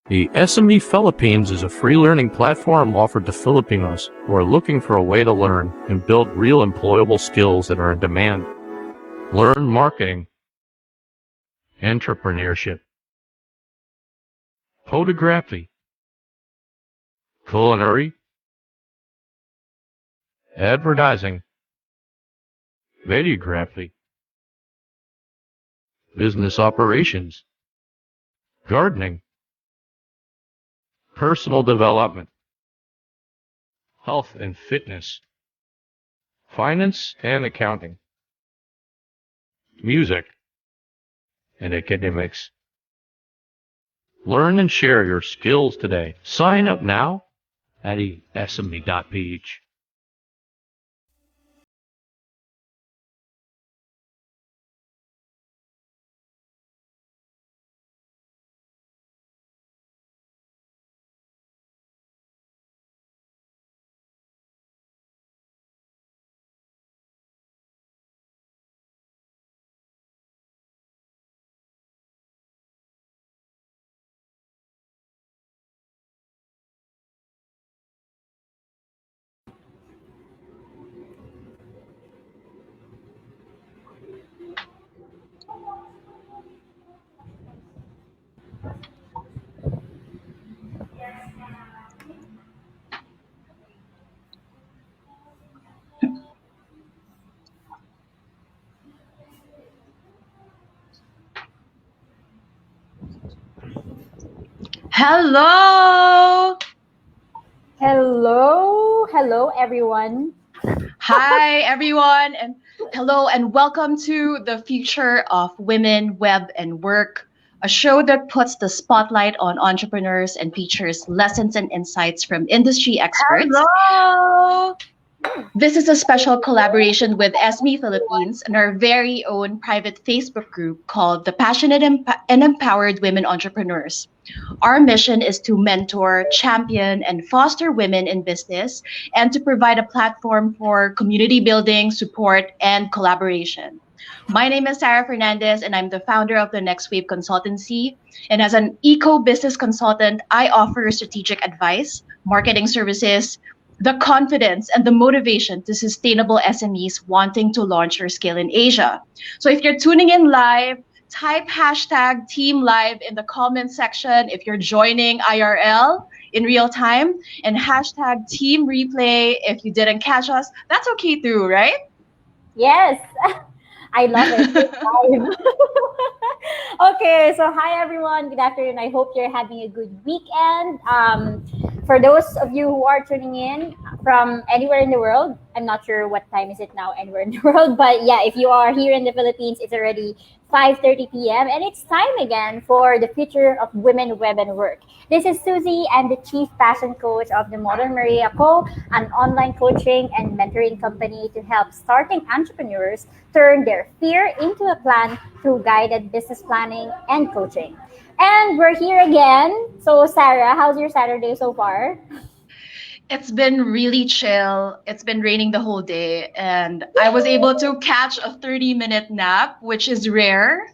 The ESME Philippines is a free learning platform offered to Filipinos who are looking for a way to learn and build real employable skills that are in demand. Learn marketing, entrepreneurship, photography, culinary, advertising, videography, business operations, gardening, personal development, health and fitness, finance and accounting, music, and academics. Learn and share your skills today. Sign up now at esme.ph. Hello! Hello everyone. Hi everyone, and hello and welcome to the Future of Women, Web and Work, a show that puts the spotlight on entrepreneurs and features lessons and insights from industry experts. Hello! This is a special collaboration with ESME Philippines and our very own private Facebook group called the Passionate and Empowered Women Entrepreneurs. Our mission is to mentor, champion, and foster women in business and to provide a platform for community building, support, and collaboration. My name is Sarah Fernandez, and I'm the founder of the Next Wave Consultancy. And as an eco-business consultant, I offer strategic advice, marketing services, the confidence and the motivation to sustainable SMEs wanting to launch or scale in Asia. So if you're tuning in live, type hashtag Team Live in the comment section if you're joining IRL in real time, and hashtag Team Replay if you didn't catch us. That's okay too, right? Yes, I love it. Okay, so hi everyone. Good afternoon. I hope you're having a good weekend. For those of you who are tuning in from anywhere in the world, I'm not sure what time is it now anywhere in the world, but yeah, if you are here in the Philippines, it's already 5:30 p.m. and it's time again for the Future of Women, Web and Work. This is Suzie. I'm the Chief Passion Coach of the Modern Maria Co., an online coaching and mentoring company to help starting entrepreneurs turn their fear into a plan through guided business planning and coaching. And we're here again. So Sarah, how's your Saturday so far? It's been really chill. It's been raining the whole day, and I was able to catch a 30-minute nap, which is rare.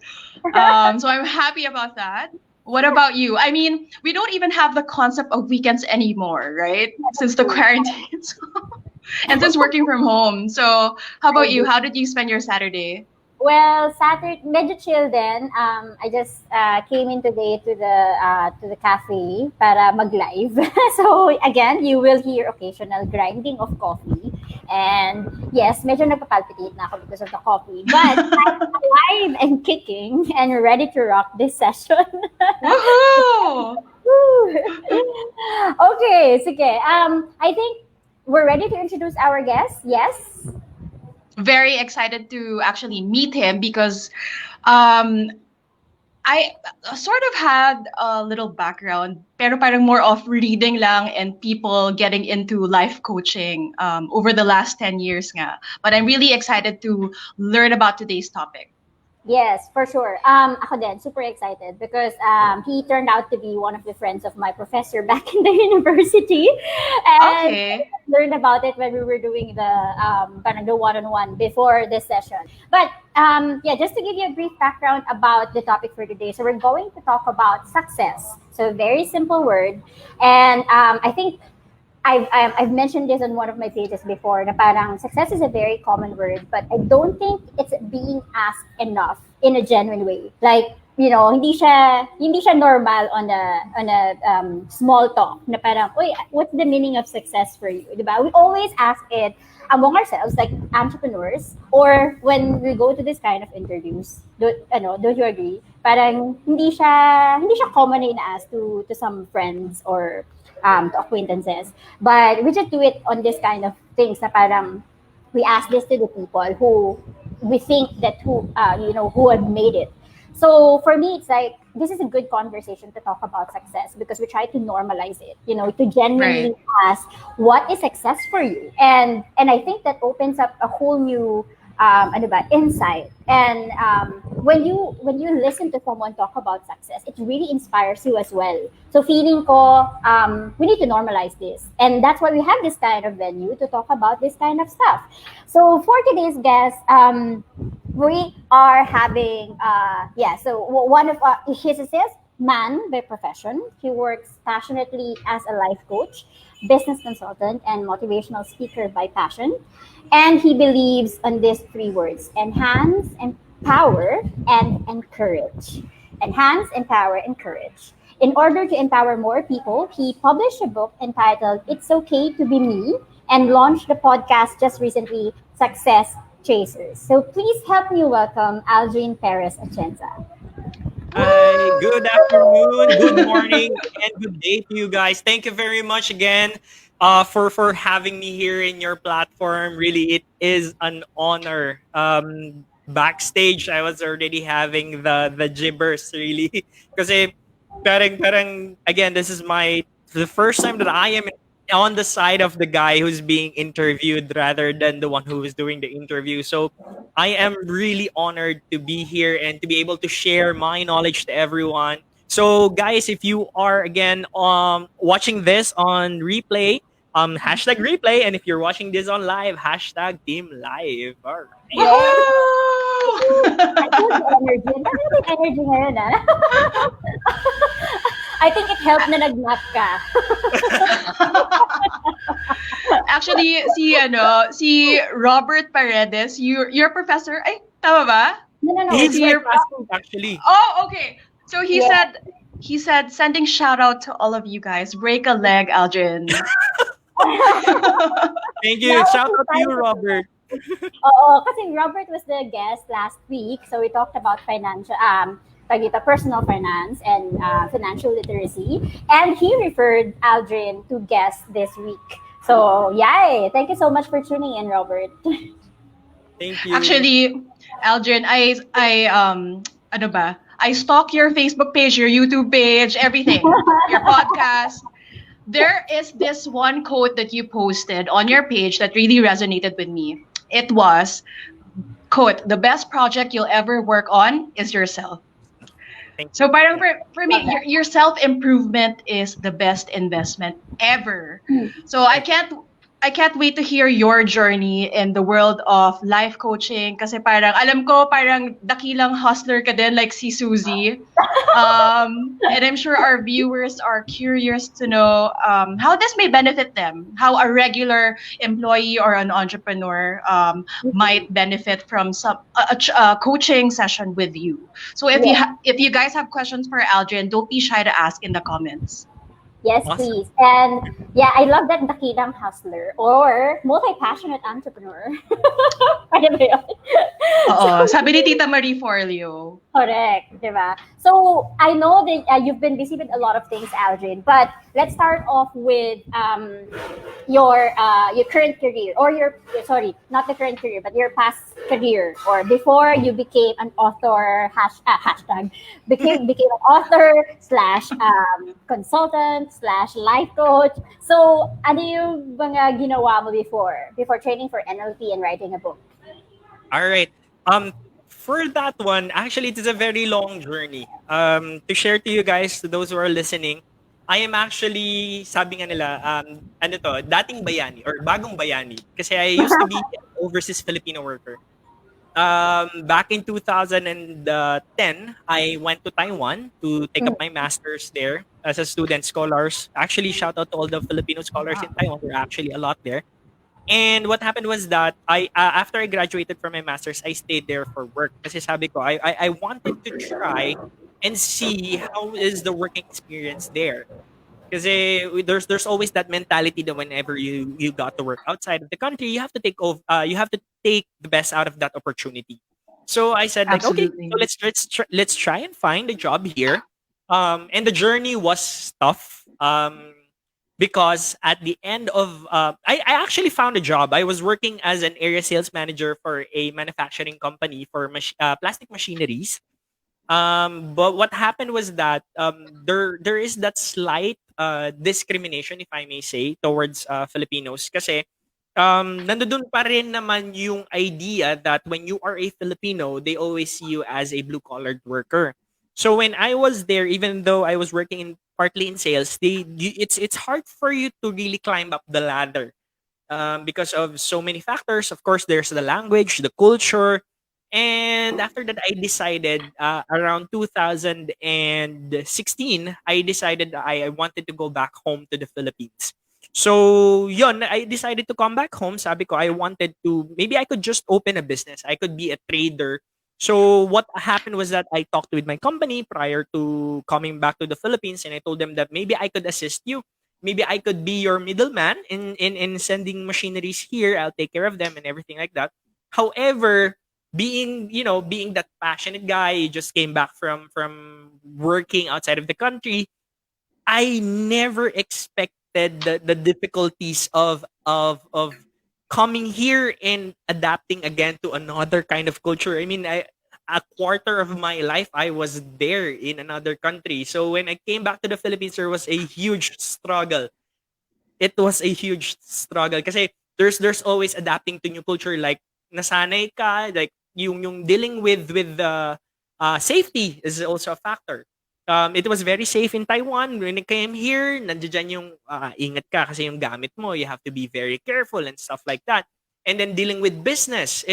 So I'm happy about that. What about you? I mean, we don't even have the concept of weekends anymore, right? Since the quarantine. And since working from home. So how about you? How did you spend your Saturday? Well, Saturday, medyo chill din. I just came in today to the cafe para mag-live. So again, you will hear occasional grinding of coffee. And yes, medyo nagpapalpitate na ako because of the coffee. But I'm alive and kicking and ready to rock this session. Woohoo! Okay, sige. I think we're ready to introduce our guest. Yes? Very excited to actually meet him because I sort of had a little background, pero parang more of reading lang and people getting into life coaching over the last 10 years nga. But I'm really excited to learn about today's topic. Yes, for sure. Ako din, super excited because he turned out to be one of the friends of my professor back in the university, and Okay. I learned about it when we were doing parang the one-on-one before this session. But yeah, just to give you a brief background about the topic for today, so we're going to talk about success. So very simple word, and I think I've mentioned this on one of my pages before na parang success is a very common word, but I don't think it's being asked enough in a genuine way. Like, hindi siya normal on a small talk na parang, uy, what's the meaning of success for you? Diba? We always ask it among ourselves, like entrepreneurs, or when we go to this kind of interviews. Don't you agree? Parang hindi siya common na ina-ask to some friends or to acquaintances. But we just do it on this kind of things na parang we ask this to the people who we think that who have made it. So for me, it's like this is a good conversation to talk about success because we try to normalize it, to genuinely ask what is success for you, and I think that opens up a whole new insight. And when you listen to someone talk about success, it really inspires you as well. So feeling ko, we need to normalize this, and that's why we have this kind of venue to talk about this kind of stuff. So for today's guest, we are having so one of he's a salesman by profession. He works passionately as a life coach, business consultant, and motivational speaker by passion. And he believes on these three words: enhance, empower, and encourage. Enhance, empower, encourage. In order to empower more people, he published a book entitled It's Okay to Be Me and launched the podcast just recently, Success Chasers. So please help me welcome Aldrin Perez Atienza. Hi, good afternoon, good morning, and good day to you guys. Thank you very much again for having me here in your platform. Really, it is an honor. Backstage, I was already having the gibbers, really. Kasi parang, again, this is the first time that I am on the side of the guy who's being interviewed rather than the one who is doing the interview. So I am really honored to be here and to be able to share my knowledge to everyone. So guys, if you are again watching this on replay, hashtag replay, and if you're watching this on live, hashtag team live. All right. I feel the energy. Ang dami ng energy ngayon, I think it helped na nag-nap ka. Actually, si Robert Paredes, your professor, ay, tama ba? No. He's Si my your classmate, actually. Oh, okay. So he said sending shout out to all of you guys. Break a leg, Aldrin. Thank you. Shout out to you, Robert. Oo, kasi Robert was the guest last week. So we talked about personal finance and financial literacy. And he referred Aldrin to guest this week. So, yay! Thank you so much for tuning in, Robert. Thank you. Actually, Aldrin, I stalk your Facebook page, your YouTube page, everything, your podcast. There is this one quote that you posted on your page that really resonated with me. It was, quote, "The best project you'll ever work on is yourself." So parang for me, your self-improvement is the best investment ever. So I can't wait to hear your journey in the world of life coaching kasi parang alam ko parang dakilang hustler ka din like si Suzie. And I'm sure our viewers are curious to know how this may benefit them, how a regular employee or an entrepreneur might benefit from a coaching session with you. So if you guys have questions for Aldrin, don't be shy to ask in the comments. Yes, Awesome. please. And yeah, I love that dakilang hustler or multi-passionate entrepreneur. Pwede ba yun? Oo, sabi ni Tita Marie Forleo. Correct, diba? So I know that you've been busy with a lot of things, Aldrin, but let's start off with your current career, or not the current career, but your past career, or before you became an author, became an author / consultant / life coach. So ano yung mga ginawa mo before training for NLP and writing a book? All right. for that one, actually, it is a very long journey. To share to you guys, to those who are listening, I am actually, sabi nga nila, ano to, dating bayani or bagong bayani. Kasi I used to be an overseas Filipino worker. Back in 2010, I went to Taiwan to take up my master's there as a student scholars. Actually, shout out to all the Filipino scholars in Taiwan. There are actually a lot there. And what happened was that I after I graduated from my masters, I stayed there for work. Kasi sabi ko, I wanted to try and see how is the working experience there. Kasi there's always that mentality that whenever you got to work outside of the country, you have to you have to take the best out of that opportunity. So I said like, okay, Absolutely. so let's try and find a job here. And the journey was tough. Because at the end of I actually found a job. I was working as an area sales manager for a manufacturing company for plastic machineries. But what happened was that there is that slight discrimination, if I may say, towards Filipinos. Kasi nandoon pa rin naman yung idea that when you are a Filipino, they always see you as a blue-collared worker. So when I was there, even though I was working partly in sales, it's hard for you to really climb up the ladder because of so many factors. Of course, there's the language, the culture, and after that, I decided around 2016, I decided that I wanted to go back home to the Philippines. So, yon, I decided to come back home. Sabi ko, I wanted to, maybe I could just open a business. I could be a trader. So, what happened was that I talked with my company prior to coming back to the Philippines, and I told them that maybe I could assist you. Maybe I could be your middleman in sending machineries here. I'll take care of them and everything like that. However, being that passionate guy, just came back from working outside of the country, I never expected the difficulties of coming here and adapting again to another kind of culture. I mean, a quarter of my life I was there in another country. So when I came back to the Philippines, there was a huge struggle. It was a huge struggle kasi there's always adapting to new culture, like nasanay ka, like yung dealing with the safety is also a factor. It was very safe in Taiwan. When I came here, nandiyan yung ingat ka kasi yung gamit mo, you have to be very careful and stuff like that. And then dealing with business,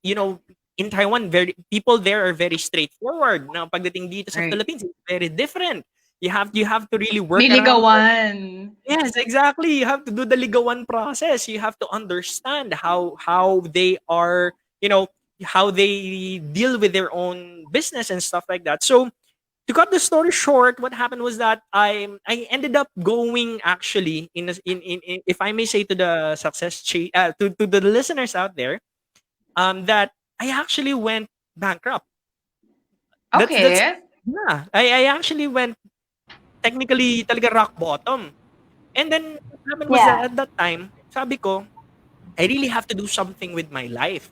you know, in Taiwan, very people there are very straightforward. Now, pagdating dito sa Right. Philippines, it's very different. You have to really work May around. ligawan. Yes, exactly. You have to do the ligawan process. You have to understand how they are, how they deal with their own business and stuff like that. So to cut the story short, what happened was that I ended up going actually in if I may say to the to the listeners out there, that I actually went bankrupt. That's Okay. yeah. I actually went technically talaga rock bottom. And then what happened was that Yeah. at that time, sabi ko, I really have to do something with my life.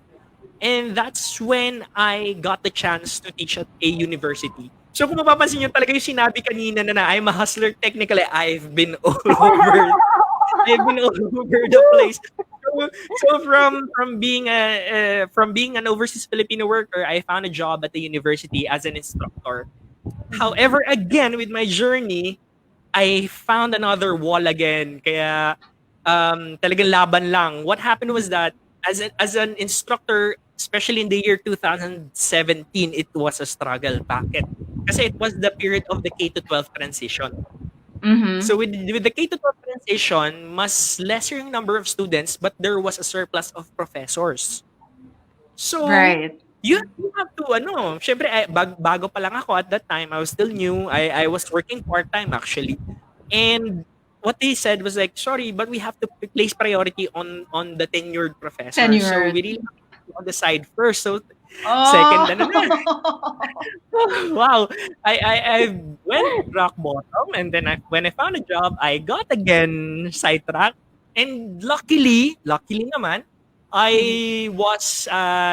And that's when I got the chance to teach at a university. So kung mapapansin nyo talaga yung sinabi kanina na I'm a hustler, technically I've been all over. I've been all over the place. So from being an overseas Filipino worker, I found a job at the university as an instructor. However, again with my journey, I found another wall again. Kaya talagang laban lang. What happened was that as an instructor, especially in the year 2017, it was a struggle. Bakit? Kasi it was the period of the K to 12 transition. Mm-hmm. So with the K to 12 transition, mas lesser yung number of students, but there was a surplus of professors. So Right. you have to syempre bago pa lang ako at that time. I was still new. I was working part-time actually. And what they said was like, sorry, but we have to place priority on the tenured professor. So Tenured. we really have to be on the side first. So second na. Oh. Wow. I went rock bottom, and then when I found a job, I got again sidetracked. And luckily naman, I was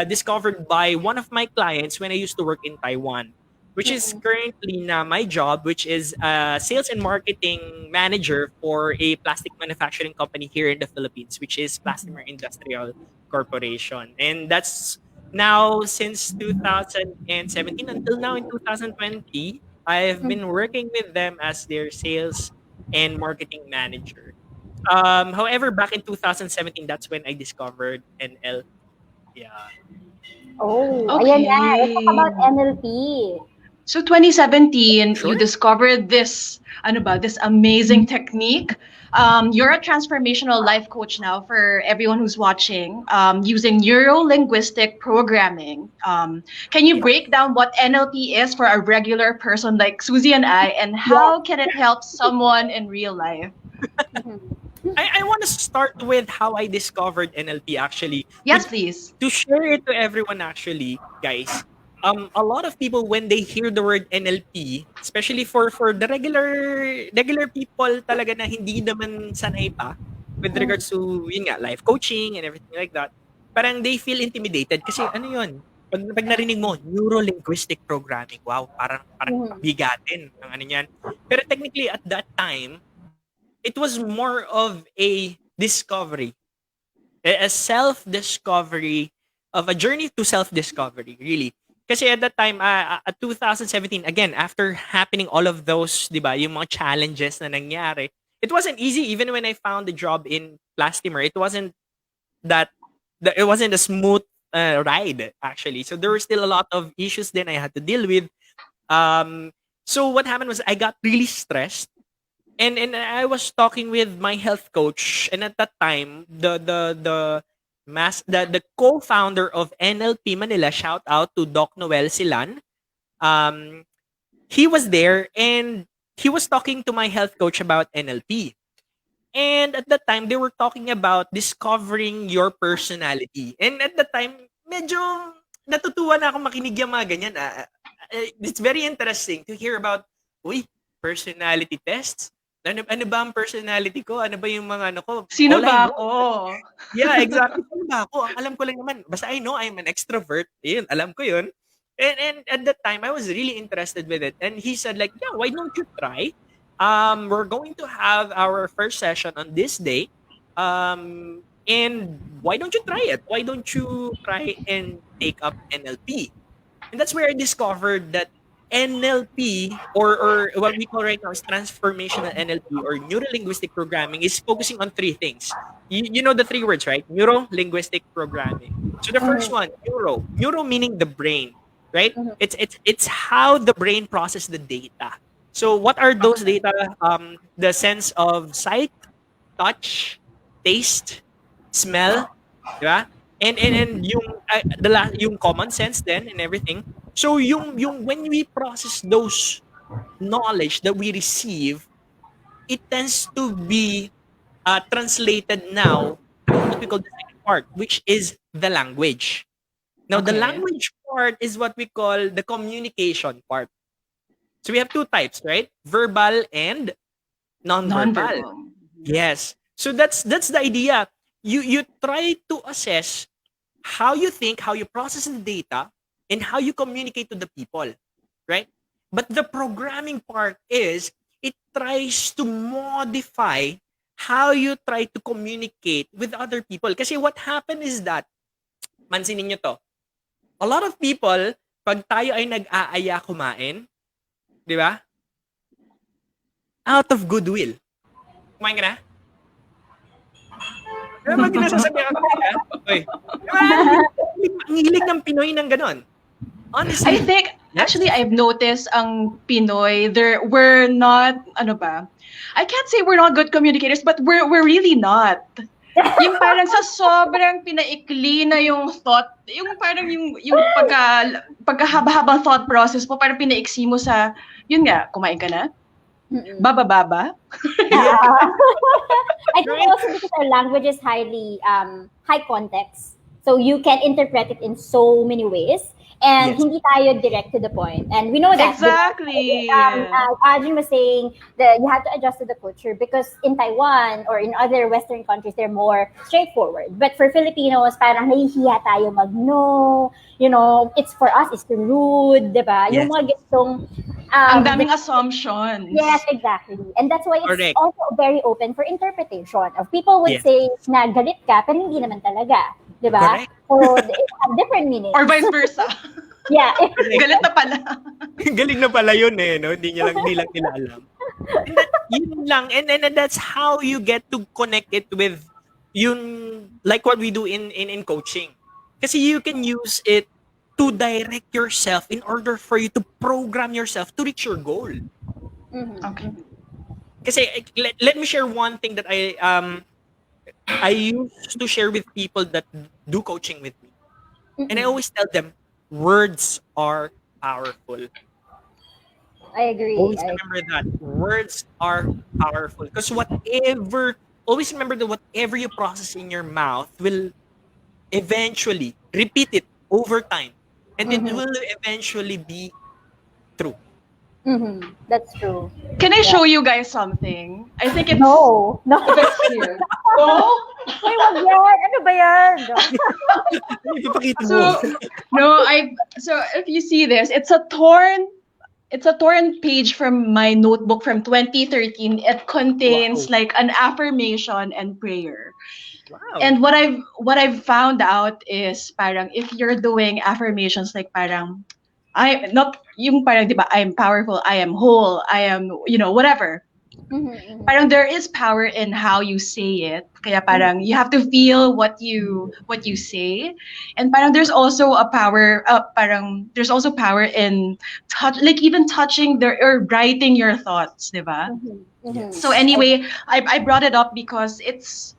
discovered by one of my clients when I used to work in Taiwan, which is currently na my job, which is sales and marketing manager for a plastic manufacturing company here in the Philippines, which is Plastimer Industrial Corporation. And that's Now, since 2017 until now in 2020, I've been working with them as their sales and marketing manager. However, back in 2017, that's when I discovered NL. Yeah. Oh, ayan na. Let's talk Okay. about NLP. So 2017, you Sure. discovered this, this amazing technique. You're a transformational life coach now for everyone who's watching, using neuro-linguistic programming. Can you Yeah. break down what NLP is for a regular person like Susie and I, and Yes. how can it help someone in real life? I want to start with how I discovered NLP actually. Yes, please. To share it to everyone actually, guys. A lot of people when they hear the word NLP, especially for the regular people talaga na hindi naman sanay pa with regards to yun nga, life coaching and everything like that, parang they feel intimidated kasi ano yun, pag narinig mo, neuro-linguistic programming, wow, parang bigatin ng ano yan. Pero technically at that time, it was more of a discovery, a self-discovery of a journey to self-discovery, really. Kasi at that time, at 2017, again, after happening all of those, di ba, yung mga challenges na nangyari, it wasn't easy even when I found the job in Plastimer. It wasn't it wasn't a smooth ride, actually. So there were still a lot of issues then I had to deal with. So what happened was I got really stressed. And I was talking with my health coach, and at that time, the co-founder of NLP Manila, shout out to Doc Noel Silan. He was there, and he was talking to my health coach about NLP. And at that time, they were talking about discovering your personality. And at that time, medyo natutuwa na ako makinig yung mga ganyan. It's very interesting to hear about, uy, personality tests. Ano ba ang personality ko? Ano ba yung mga ano ko? Sino All I ba know- ako? Yeah, exactly. Sino ba ako? Ang alam ko lang naman, basta I know I'm an extrovert. Yun, alam ko yun. And at that time, I was really interested with it. And he said like, yeah, why don't you try? We're going to have our first session on this day. And why don't you try it? Why don't you try and take up NLP? And that's where I discovered that NLP or what we call right now is transformational NLP or neuro-linguistic programming is focusing on three things. You know the three words, right? Neuro-linguistic programming. So the first one, neuro meaning the brain, right? It's how the brain processes the data. So what are those data? The sense of sight, touch, taste, smell, di ba? And yung common sense then and everything. So yung when we process those knowledge that we receive, it tends to be translated now to what we call the second part, which is the language. Now the Okay. language part is what we call the communication part. So we have two types, right? Verbal and non-verbal. Nonverbal. Yes. So that's the idea. You try to assess how you think, how you process the data, and how you communicate to the people, right? But the programming part is it tries to modify how you try to communicate with other people. Kasi what happened is that, mansinin nyo to, a lot of people, pag tayo ay nag-aaya kumain, di ba? Out of goodwill. Kumain ka na? Pero pag nasasabihan ko na, oy, ang hilig ng Pinoy ng ganon. Honestly, I think, actually, I've noticed ang Pinoy, we're not, I can't say we're not good communicators, but we're really not. Yung parang sa sobrang pinaikli na yung thought, yung parang yung pagkahaba-habang thought process mo, parang pinaiksi mo sa, yun nga, kumain ka na? Baba-baba? I think also because our language is highly high context. So you can interpret it in so many ways. And Yes. hindi tayo direct to the point. And we know that. Exactly. Aldrin was saying that you have to adjust to the culture because in Taiwan or in other Western countries, they're more straightforward. But for Filipinos, parang nahihiya tayo mag-no. You know, it's for us, it's rude, diba? Yes. Yung mga gustong... Ang daming assumptions. Yes, exactly. And that's why it's Correct. also very open for interpretation. Of people would Yes. say na galit ka, pero hindi naman talaga. Diba? Correct. So, have different meanings. Or vice versa. Yeah. Galit na pala. Galing na pala yun eh, no? Hindi lang nila alam. And yun lang. And that's how you get to connect it with yun, like what we do in coaching. Kasi you can use it to direct yourself in order for you to program yourself to reach your goal. Okay. Kasi let me share one thing that I used to share with people that do coaching with me. And I always tell them, words are powerful. I agree. Always remember that. Words are powerful. Because always remember that whatever you process in your mouth will eventually repeat it over time. And it will eventually be true. That's true. Can I show you guys something? I think it's No. it's here. Oh? Uy, wag yan. Ano ba yan? Ipakita mo. So if you see this, it's a torn page from my notebook from 2013. It contains like an affirmation and prayer. Wow. And what I've found out is parang if you're doing affirmations like parang I not yung parang diba I'm powerful, I am whole, I am whatever. Parang there is power in how you say it. Kaya parang you have to feel what you say. And parang there's also a power there's also power in touch, like even touching or writing your thoughts, diba? So anyway, I brought it up because it's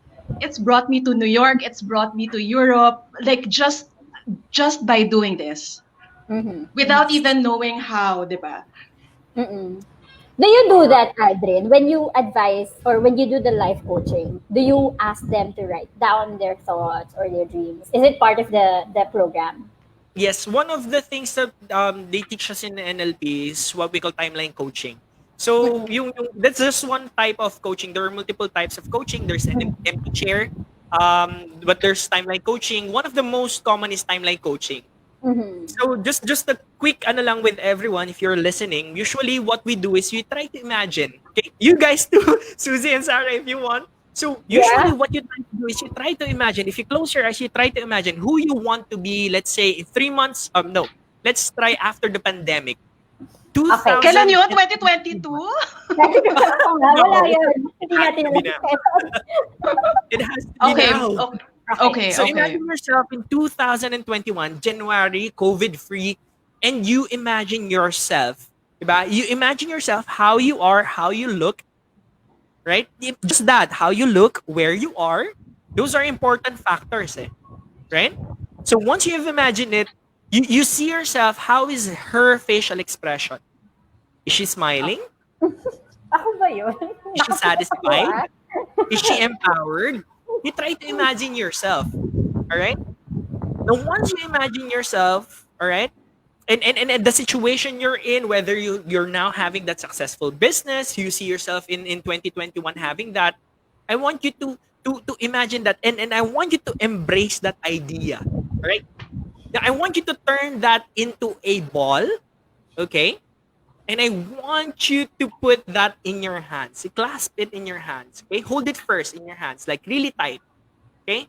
brought me to New York, it's brought me to Europe, like just by doing this. Without even knowing how, diba? Do you do that, Aldrin? When you advise or when you do the life coaching, do you ask them to write down their thoughts or their dreams? Is it part of the program? Yes, one of the things that they teach us in the NLP is what we call timeline coaching. So that's just one type of coaching. There are multiple types of coaching. There's an empty chair, but there's timeline coaching. One of the most common is timeline coaching. So just a quick lang with everyone, if you're listening, usually what we do is we try to imagine. Okay, you guys too, Suzie and Sarah, if you want. So usually what you try to do is you try to imagine. If you close your eyes, you try to imagine who you want to be. Let's say in 3 months. No, let's try after the pandemic. 2000. Kailan yun? 2022? Wala yun. Hindi natin It has to be now. Okay. So imagine yourself in 2021, January, COVID-free, and you imagine yourself, diba? You imagine yourself how you are, how you look, right? Just that, how you look, where you are, those are important factors, right? So once you have imagined it, you see yourself, how is her facial expression? Is she smiling? Ako ba yun? Is she satisfied? Is she empowered? You try to imagine yourself, all right? Now, once you imagine yourself, all right, and the situation you're in, whether you're now having that successful business, you see yourself in 2021 having that, I want you to imagine that, and I want you to embrace that idea, all right? Now, I want you to turn that into a ball, okay? And I want you to put that in your hands. Clasp it in your hands. Okay? Hold it first in your hands, like really tight. Okay?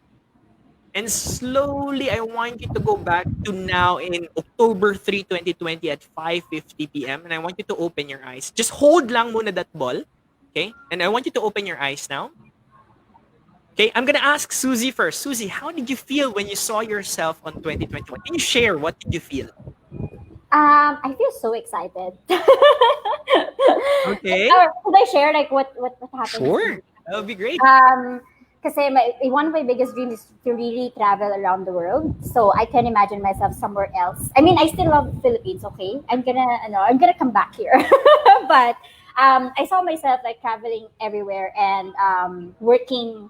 And slowly, I want you to go back to now in October 3, 2020 at 5:50 p.m. And I want you to open your eyes. Just hold lang muna that ball. Okay? And I want you to open your eyes now. Okay? I'm gonna ask Suzie first. Suzie, how did you feel when you saw yourself on 2021? Can you share what did you feel? I feel so excited. Okay. Could I share like what happened? Sure. That would be great. Kasi one of my biggest dreams is to really travel around the world. So I can imagine myself somewhere else. I mean, I still love Philippines. Okay, I'm gonna come back here, but I saw myself like traveling everywhere and working.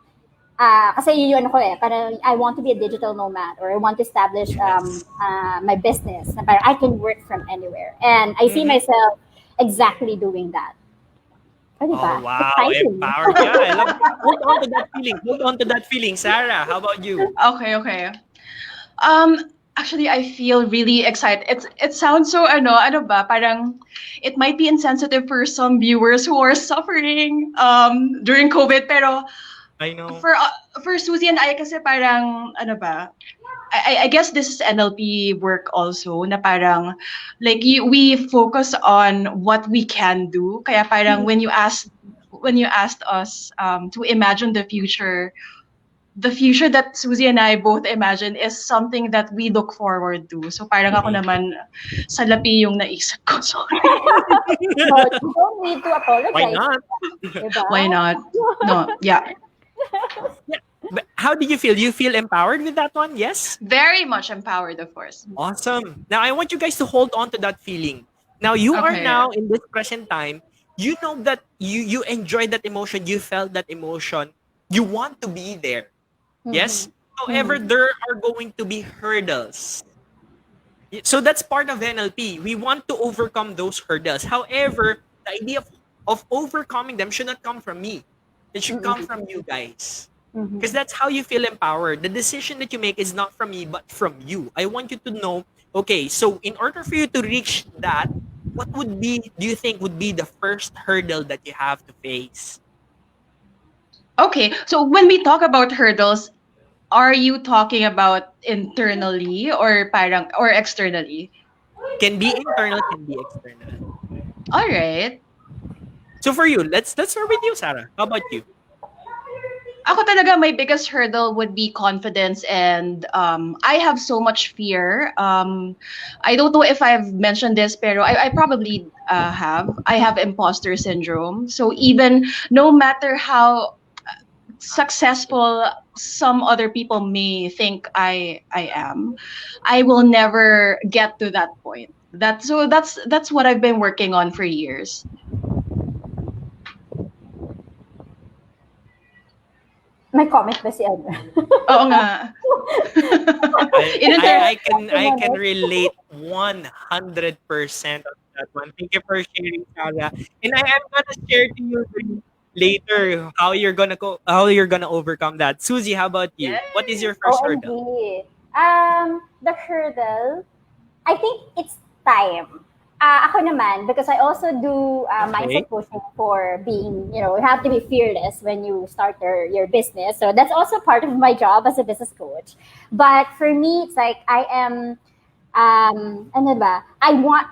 Kasi yun yung ano ko parang I want to be a digital nomad or I want to establish my business. Na parang I can work from anywhere, and I see myself exactly doing that. Oh, wow, empowered. Yeah, I love it. Hold on to that feeling. Hold on to that feeling. Sarah, how about you? Okay. Actually, I feel really excited. It sounds so ano ba? Parang it might be insensitive for some viewers who are suffering during COVID, pero I know. For Suzie and I kasi parang ano ba? I guess this is NLP work also, na parang like we focus on what we can do. Kaya parang when you asked us to imagine the future that Susie and I both imagine is something that we look forward to. So parang ako naman salapi yung naisip ko. Sorry. No, you don't need to apologize. Why not? Diba? Why not? No, yeah. Yeah. But how did you feel? You feel empowered with that one? Yes? Very much empowered, of course. Awesome. Now, I want you guys to hold on to that feeling. Now, you are Okay. now in this present time. You know that you enjoyed that emotion. You felt that emotion. You want to be there. Yes? However, there are going to be hurdles. So that's part of NLP. We want to overcome those hurdles. However, the idea of overcoming them should not come from me. It should come from you guys. Because that's how you feel empowered. The decision that you make is not from me, but from you. I want you to know, okay, so in order for you to reach that, what would be, do you think would be the first hurdle that you have to face? Okay, so when we talk about hurdles, are you talking about internally or parang or externally? Can be internal, can be external. All right. So for you, let's start with you, Sarah. How about you? Ako talaga, my biggest hurdle would be confidence, and I have so much fear. I don't know if I've mentioned this, pero I probably have. I have imposter syndrome. So even no matter how successful some other people may think I am, I will never get to that point. That's what I've been working on for years. May comment ba si Aldrin? Oo nga. I can relate 100% on that one. Thank you for sharing, Sarah. And I am gonna share to you later how you're gonna overcome that. Suzie, how about you? What is your first hurdle? OMG. The hurdle, I think it's time. Ako naman, because I also do mindset coaching for being, you have to be fearless when you start your business. So that's also part of my job as a business coach. But for me, it's like I am,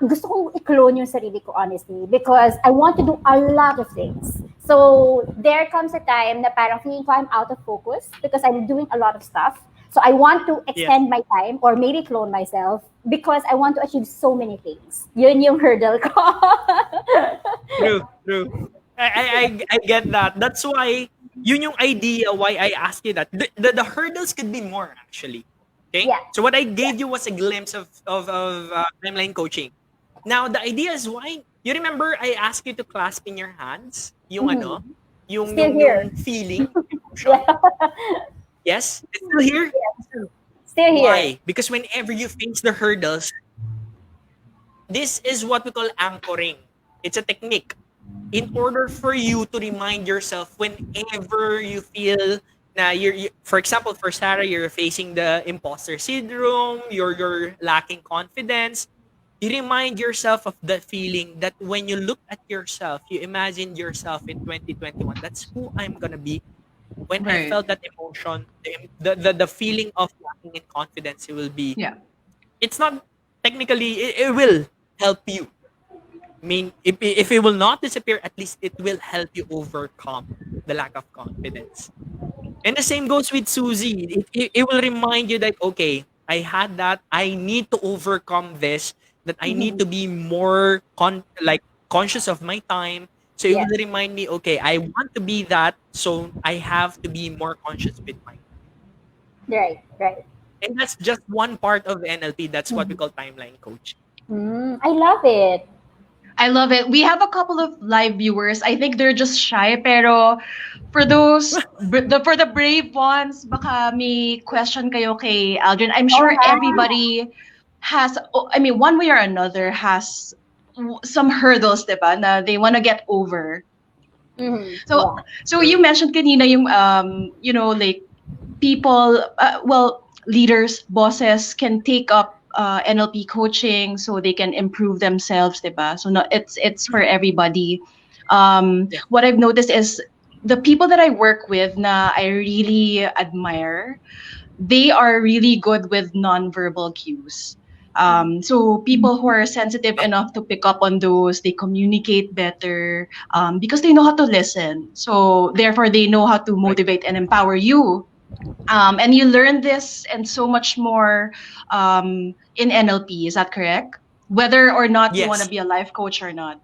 gusto kong i-clone yung sarili ko, honestly, because I want to do a lot of things. So there comes a time na parang feeling ko I'm out of focus because I'm doing a lot of stuff. So I want to extend my time or maybe clone myself because I want to achieve so many things. Yun yung hurdle ko. True. I get that. That's why yun yung idea why I asked you that. The hurdles could be more actually. Okay? Yeah. So what I gave you was a glimpse of timeline coaching. Now the idea is why you remember I asked you to clasp in your hands yung yung feeling. Yes? It's still here? Yes. Still here. Why? Because whenever you face the hurdles, this is what we call anchoring. It's a technique. In order for you to remind yourself whenever you feel na for example, for Sarah, you're facing the imposter syndrome, you're lacking confidence, you remind yourself of the feeling that when you look at yourself, you imagine yourself in 2021, that's who I'm gonna be. When I felt that emotion, the feeling of lacking in confidence, it will be. Yeah. It's not technically. It will help you. I mean, if it will not disappear, at least it will help you overcome the lack of confidence. And the same goes with Suzie. It will remind you that okay, I had that. I need to overcome this. That I need to be more conscious of my time. So it will remind me, okay, I want to be that, so I have to be more conscious with my time. Right. And that's just one part of NLP. That's what we call timeline coaching. I love it. I love it. We have a couple of live viewers. I think they're just shy, pero for those, for the brave ones, baka may question kayo kay Aldrin. I'm sure everybody has, one way or another has some hurdles, diba, na they want to get over. So you mentioned kanina yung like people, leaders, bosses can take up NLP coaching so they can improve themselves, diba? So no, it's for everybody. What I've noticed is the people that I work with na I really admire, they are really good with nonverbal cues. So people who are sensitive enough to pick up on those, they communicate better because they know how to listen. So therefore, they know how to Right. motivate and empower you. And you learn this and so much more in NLP. Is that correct? Whether or not you want to Yes. be a life coach or not.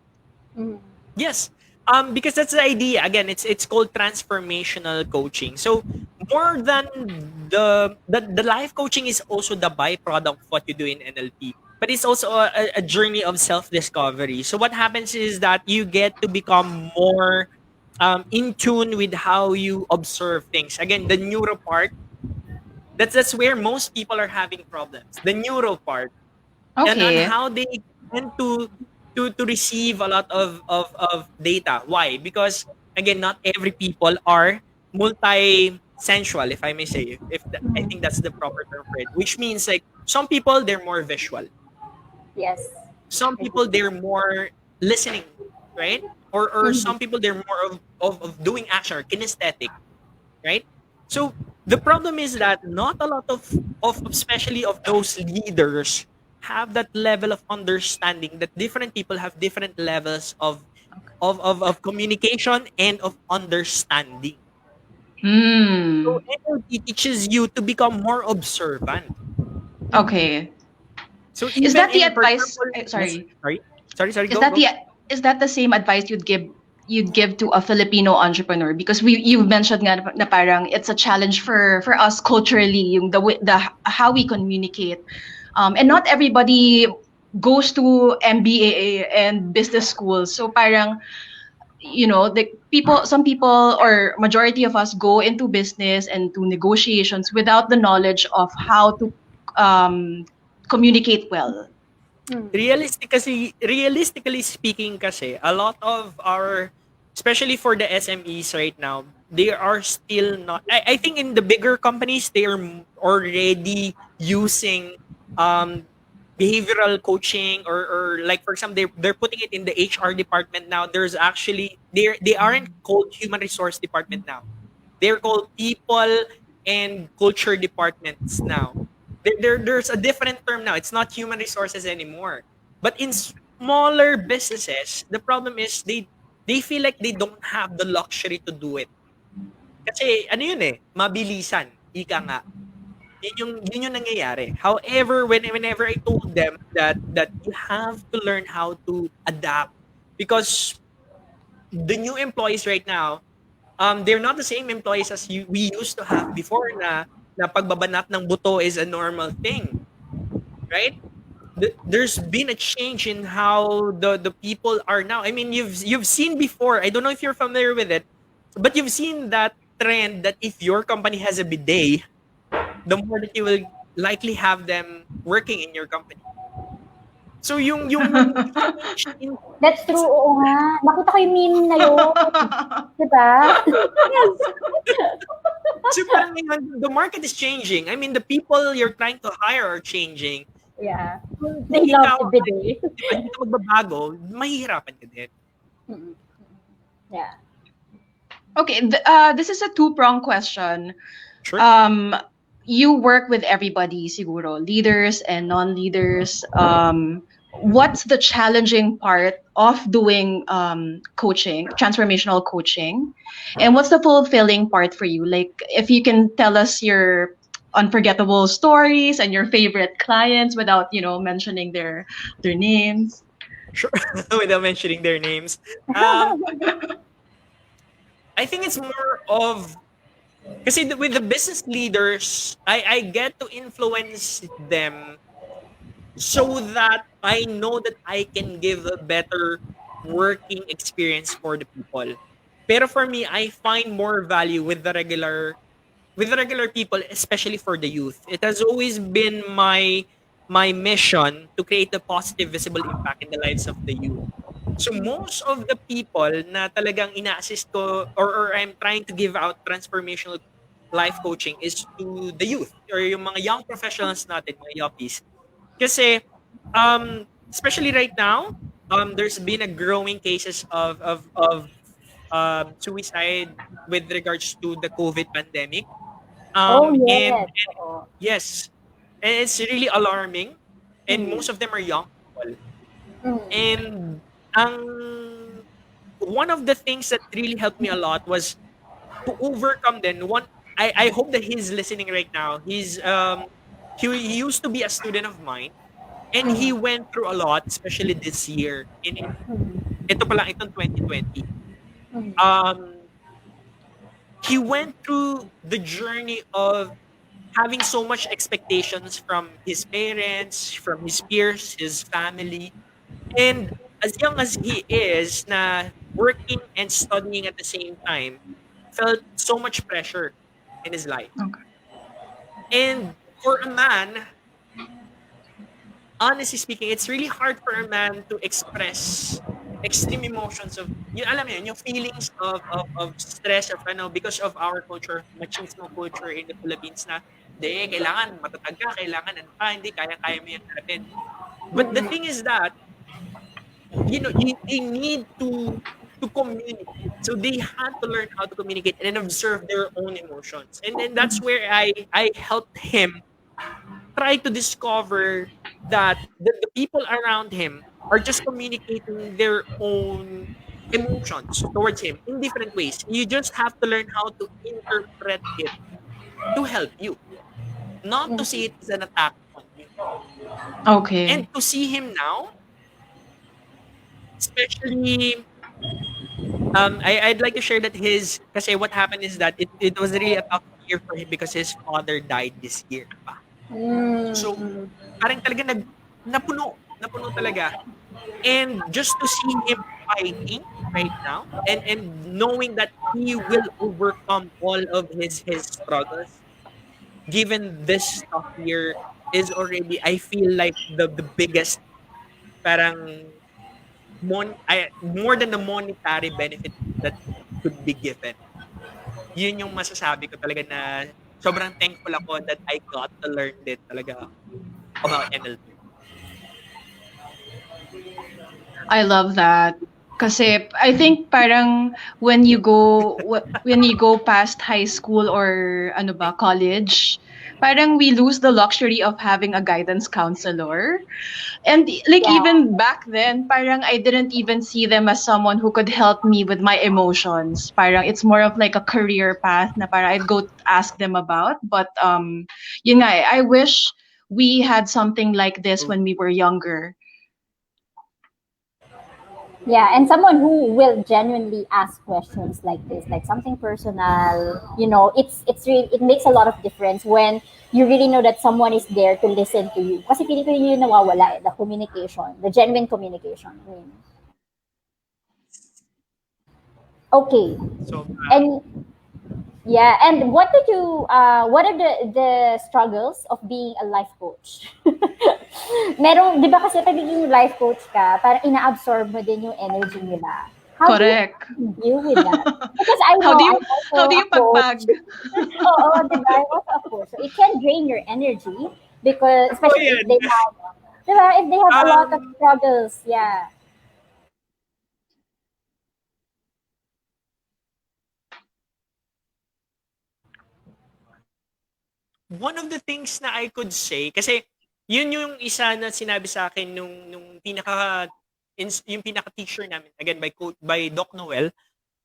Mhm. Yes. Because that's the idea. Again, it's called transformational coaching. So more than the life coaching is also the byproduct of what you do in NLP. But it's also a journey of self-discovery. So what happens is that you get to become more in tune with how you observe things. Again, the neuro part, that's where most people are having problems. The neuro part and on Okay. how they tend to receive a lot of data. Why? Because again, not every people are multi-sensual, if I may say. I think that's the proper term for it. Which means like some people they're more visual, Yes. some Agree. people they're more listening, right? Or Mhm. some people they're more of doing action or kinesthetic, right? So the problem is that not a lot of especially of those leaders have that level of understanding that different people have different levels of communication and of understanding. So Hmm. NLP teaches you to become more observant. Okay. So Is even that the in, for advice? example, yes, Sorry. sorry, Is go that go. the is that the same advice you'd give to a Filipino entrepreneur? Because you've mentioned nga na parang it's a challenge for us culturally yung the how we communicate. And not everybody goes to MBA and business schools. So parang the people some people or majority of us go into business and to negotiations without the knowledge of how to um communicate well. Mhm. Realistically speaking kasi, a lot of our, especially for the SMEs right now, they are still not, I think in the bigger companies, they are already using um, behavioral coaching or like for example, they're putting it in the HR department now. There's actually, they aren't called human resource department now. They're called people and culture departments now. There's a different term now. It's not human resources anymore. But in smaller businesses, the problem is they feel like they don't have the luxury to do it. Kasi ano yun eh, mabilisan. Ika nga. Yun yung nangyayari. However, whenever I told them that you have to learn how to adapt because the new employees right now, they're not the same employees as we used to have before na pagbabanat ng buto is a normal thing, right? There's been a change in how the people are now. I mean, you've seen before. I don't know if you're familiar with it, but you've seen that trend that if your company has a bidet, the more that you will likely have them working in your company. So yung change in That's true, it's oo nga. Nakita ko yung meme na yun, 'di ba? yes. So parang ngayon, the market is changing. I mean, the people you're trying to hire are changing. Yeah. Kung They love ikaw the ay bidet. 'di ba, hindi ka magbabago, mahihirapan ka din. Mm. Yeah. Okay, this is a two-pronged question. Sure. Um, you work with everybody, siguro, leaders and non-leaders. What's the challenging part of doing coaching, transformational coaching? And what's the fulfilling part for you? Like, if you can tell us your unforgettable stories and your favorite clients without, mentioning their names. Sure. Without mentioning their names. Um, I think it's more of kasi with the business leaders, I get to influence them so that I know that I can give a better working experience for the people. Pero for me, I find more value with the regular people, especially for the youth. It has always been my mission to create a positive visible impact in the lives of the youth. So most of the people na talagang ina-assist ko or I'm trying to give out transformational life coaching is to the youth or yung mga young professionals natin, mga yuppies. Kasi especially right now, there's been a growing cases of suicide with regards to the COVID pandemic. Oh, And yes. Oo. yes, and it's really alarming. And Mm. most of them are young people. Mm. And ang one of the things that really helped me a lot was to overcome then one I hope that he's listening right now. He used to be a student of mine and he Mm. went through a lot, especially this year. Mm. Ito pa lang itong 2020. Mm. Um he went through the journey of having so much expectations from his parents, from his peers, his family. And as young as he is, na working and studying at the same time, felt so much pressure in his life. Okay. And for a man, honestly speaking, it's really hard for a man to express extreme emotions of, yung alam mo yun, yung feelings of stress of ano, because of our culture, machismo culture in the Philippines na, hindi, kailangan matatag ka, kailangan ano ka, hindi, kaya-kaya mo yan harapin. But the thing is that, they need to communicate. So they had to learn how to communicate and observe their own emotions. And then that's where I helped him try to discover that the people around him are just communicating their own emotions towards him in different ways. You just have to learn how to interpret it to help you, not to see it as an attack on you. And Okay. to see him now, especially I'd like to share that kasi what happened is that it was really a tough year for him because his father died this year pa. Mm. So, Mm. parang talaga napuno talaga. And just to see him fighting right now and knowing that he will overcome all of his struggles, given this tough year, is already, I feel like the biggest parang more than the monetary benefit that could be given. Yun yung masasabi ko talaga na sobrang thankful ako that I got to learn din talaga about NLP. I love that. Kasi I think parang when you go past high school or ano ba, college, parang we lose the luxury of having a guidance counselor. And like Yeah. even back then, parang I didn't even see them as someone who could help me with my emotions. Parang it's more of like a career path na parang I'd go ask them about. But yun nga, I wish we had something like this when we were younger. Yeah, and someone who will genuinely ask questions like this, like something personal, it makes a lot of difference when you really know that someone is there to listen to you. Kasi feeling ko yun yung nawawala, the communication, the genuine communication. I mean, okay. So, And yeah, and what are the struggles of being a life coach? Merong, di ba kasi pag naging life coach ka, parang ina-absorb mo din yung energy nila. How Correct. do you deal with that? Because I know, How do you I'm also how do you a coach. pagpag? Oo, di ba? I'm also a coach. So it can drain your energy because, especially if yan. they have, di ba, if they have a lot of Um, struggles, yeah. one of the things na I could say, kasi yun yung isa na sinabi sa akin nung yung pinaka teacher namin, again by Doc Noel,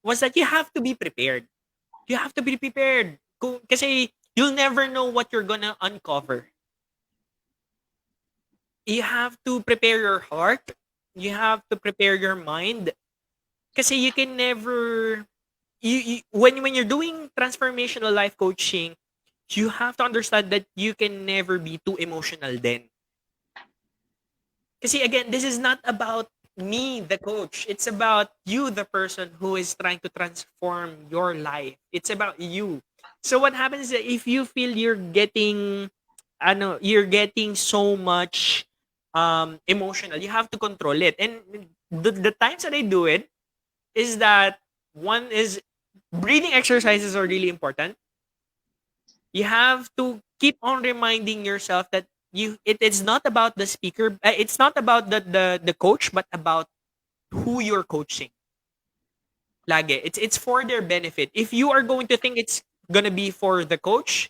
was that you have to be prepared. You have to be prepared. Kasi you'll never know what you're gonna uncover. You have to prepare your heart. You have to prepare your mind. Kasi you can never when you're doing transformational life coaching, you have to understand that you can never be too emotional then. Kasi again, this is not about me, the coach. It's about you, the person who is trying to transform your life. It's about you. So what happens is that if you feel you're getting so much emotional, you have to control it. And the times that I do it is that one is breathing exercises are really important. You have to keep on reminding yourself that it is not about the speaker, it's not about the coach, but about who you're coaching. Lagi. It's for their benefit. If you are going to think it's gonna be for the coach,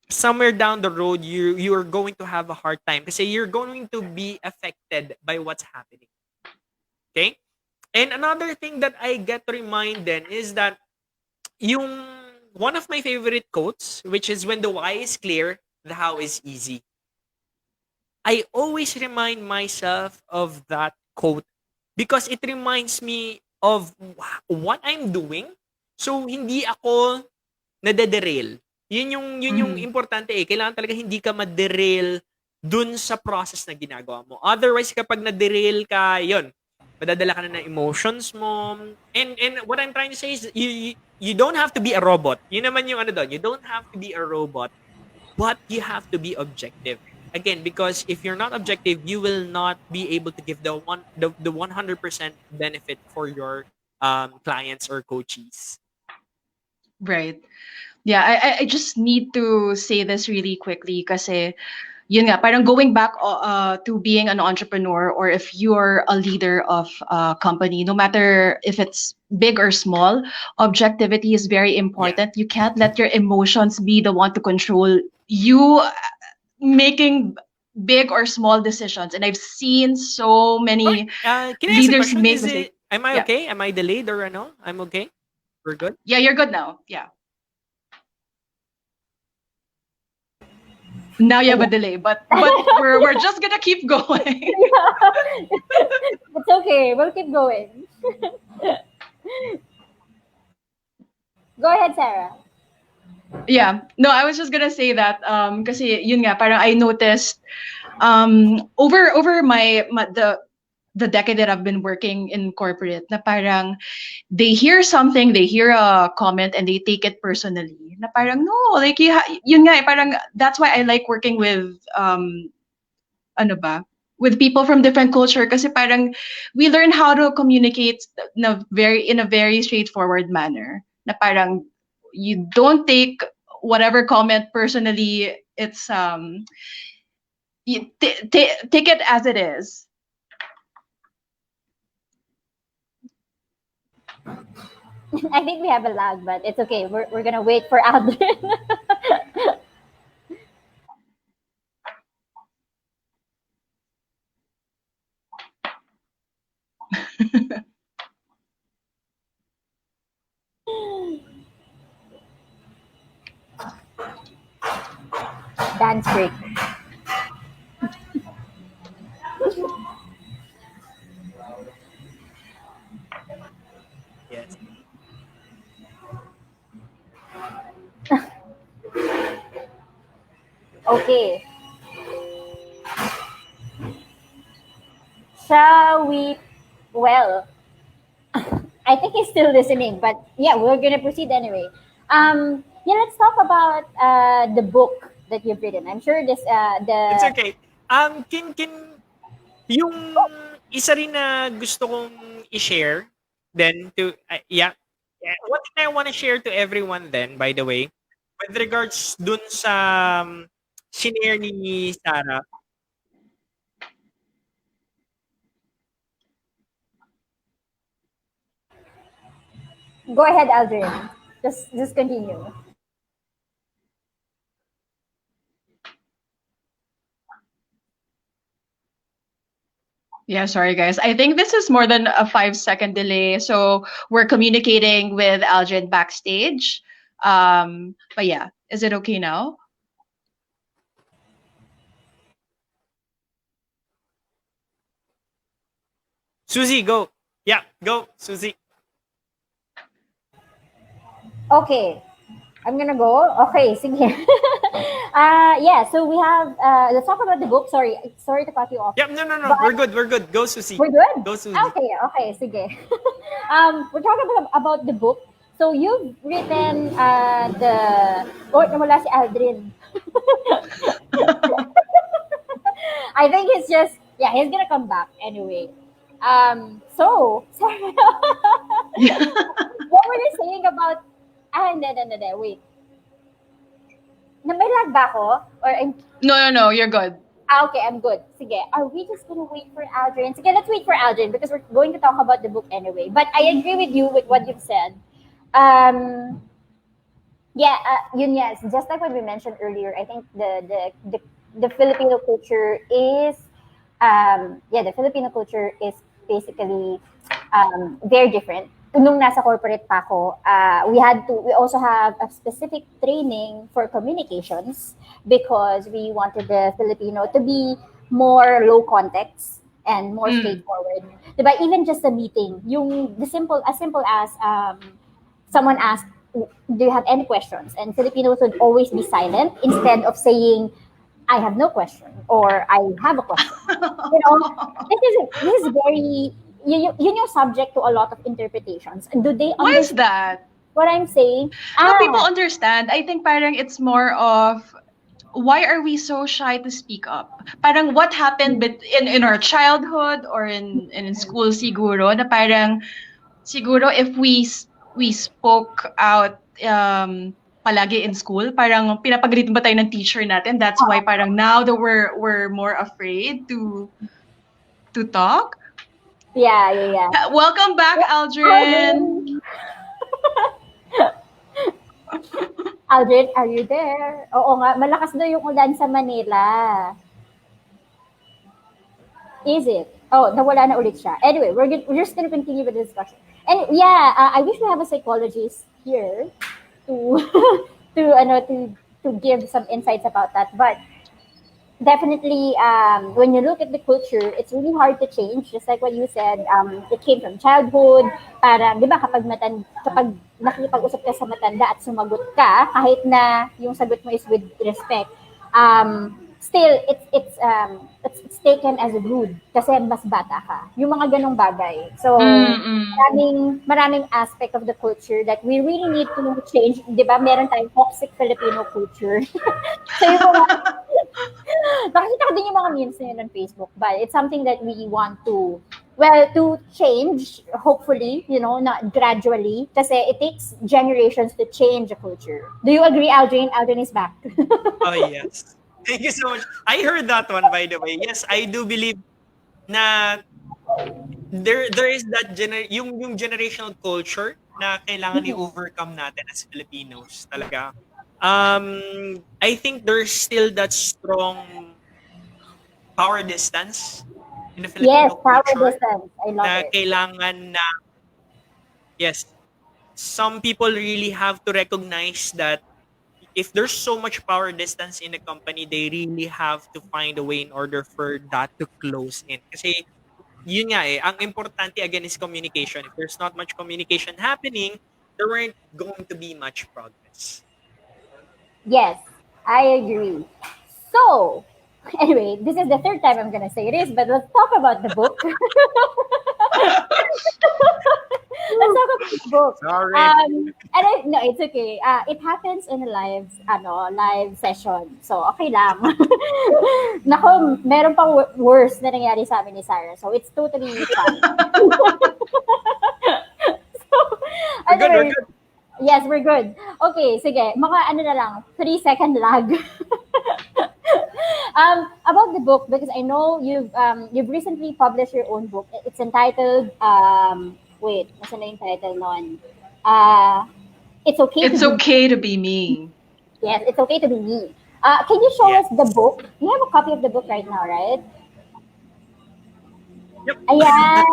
somewhere down the road you are going to have a hard time kasi you're going to be affected by what's happening. Okay? And another thing that I get to remind then is that yung one of my favorite quotes, which is when the why is clear, the how is easy. I always remind myself of that quote because it reminds me of what I'm doing. So hindi ako nadederail. Yun yung importante eh. Kailangan talaga hindi ka ma-derail dun sa process na ginagawa mo. Otherwise, kapag na-derail ka, yun, madadala ka na ng emotions mo. And what I'm trying to say is, you don't have to be a robot. Yun naman yung ano doon. You don't have to be a robot, but you have to be objective. Again, because if you're not objective, you will not be able to give the 100% benefit for your clients or coaches. Right. Yeah, I just need to say this really quickly kasi yun nga, parang going back to being an entrepreneur or if you're a leader of a company, no matter if it's big or small, objectivity is very important. You can't let your emotions be the one to control you making big or small decisions. And I've seen so many Can I ask a leaders question? make Is mistakes. it, am I Yeah. okay? Am I delayed or ano? I'm okay? We're good? Yeah, you're good now. Yeah. Now you have a delay, but we're just gonna keep going. It's okay. We'll keep going. Go ahead, Sarah. Yeah. No, I was just gonna say that kasi yun nga, parang I noticed over the decade that I've been working in corporate na parang they hear something, they hear a comment and they take it personally. Na parang no, like yun nga, parang that's why I like working with with people from different culture kasi parang we learn how to communicate in a very straightforward manner. Na parang you don't take whatever comment personally. It's you take it as it is. I think we have a lag, but it's okay. We're gonna wait for Aldrin. Dance break. Yes. Okay. Shall we? Well, I think he's still listening, but yeah, we're gonna proceed anyway. Yeah, let's talk about the book that you've written. I'm sure this It's the okay. Can yung isa rin na gusto kong i-share then to one thing I want to share to everyone then, by the way, with regards dun sa shinare ni Sarah. go ahead, Aldrin. Just continue. Yeah, sorry guys. I think this is more than a 5-second delay. So we're communicating with Aldrin backstage. But yeah, is it okay now? Suzie, go. Yeah, go, Suzie. Okay, I'm gonna go. Okay, sige. Yeah, so we have let's talk about the book. Sorry to cut you off. Yeah, no. But- We're good. Go, Suzie. We're good? Go, Suzie. Okay, sige. We're talking about the book. So you've written nawala si Aldrin. I think it's just, he's gonna come back anyway. So, Sarah, what were you saying about, hindi, wait. Na may lag ba ako? Or No, you're good. Okay, I'm good. Sige, are we just gonna wait for Aldrin? Sige, let's wait for Aldrin because we're going to talk about the book anyway. But I agree with you with what you've said. Um, yeah, yun yes. Just like what we mentioned earlier, I think the Filipino culture is the Filipino culture is basically very different. Nung nasa corporate pa ako, we also have a specific training for communications because we wanted the Filipino to be more low context and more straightforward. Diba? Even just a meeting, as simple as someone asked, do you have any questions? And Filipinos would always be silent instead of saying, I have no question or I have a question. This is very subject to a lot of interpretations. Do they Why is understand that? what I'm saying? No, people understand. I think parang it's more of why are we so shy to speak up? Parang what happened in our childhood or in school siguro na parang siguro if we spoke out palagi in school, parang pinapagalitan ba tayo ng teacher natin? That's why parang now that we're more afraid to talk. Yeah. Welcome back, Aldrin. Aldrin, are you there? Oo nga, malakas daw yung ulan sa Manila. Is it? Oh, nawala na ulit siya. Anyway, we're just gonna continue with the discussion. And yeah, I wish we have a psychologist here to to give some insights about that. But definitely, when you look at the culture, it's really hard to change. Just like what you said, it came from childhood. Para, di ba, kapag nakikipag-usap ka sa matanda at sumagot ka, kahit na yung sagot mo is with respect, still it's taken as rude kasi mas bata ka. Yung mga ganong bagay. So, maraming aspect of the culture that we really need to change. Di ba, meron tayong toxic Filipino culture. So, yung nakikita ko din yung mga memes na yun on Facebook, but it's something that we want to change, hopefully, not gradually, kasi it takes generations to change a culture. Do you agree, Aldrin? Aldrin is back. Oh, yes. Thank you so much. I heard that one, by the way. Yes, I do believe na there is that yung generational culture na kailangan i-overcome natin as Filipinos talaga. I think there's still that strong power distance in the Filipino culture. Yes, power distance. I love na it. Kailangan na, yes, some people really have to recognize that if there's so much power distance in a company, they really have to find a way in order for that to close in. Kasi yun nga ang importante again is communication. If there's not much communication happening, there weren't going to be much progress. Yes, I agree. So, anyway, this is the third time I'm gonna say this, but let's talk about the book. Let's talk about the book. Sorry. No, it's okay. It happens in a live session. So, okay lang. Nako, meron pang worse na nangyari sa amin ni Sarah. So, it's totally fine. We're good. Yes, we're good. Okay, sige. Mga 3-second lag. About the book, because I know you've recently published your own book. It's entitled wait, nasa na yung title nun? It's okay to be me. Yes, it's okay to be me. Can you show us the book? You have a copy of the book right now, right? Yep. Ayan.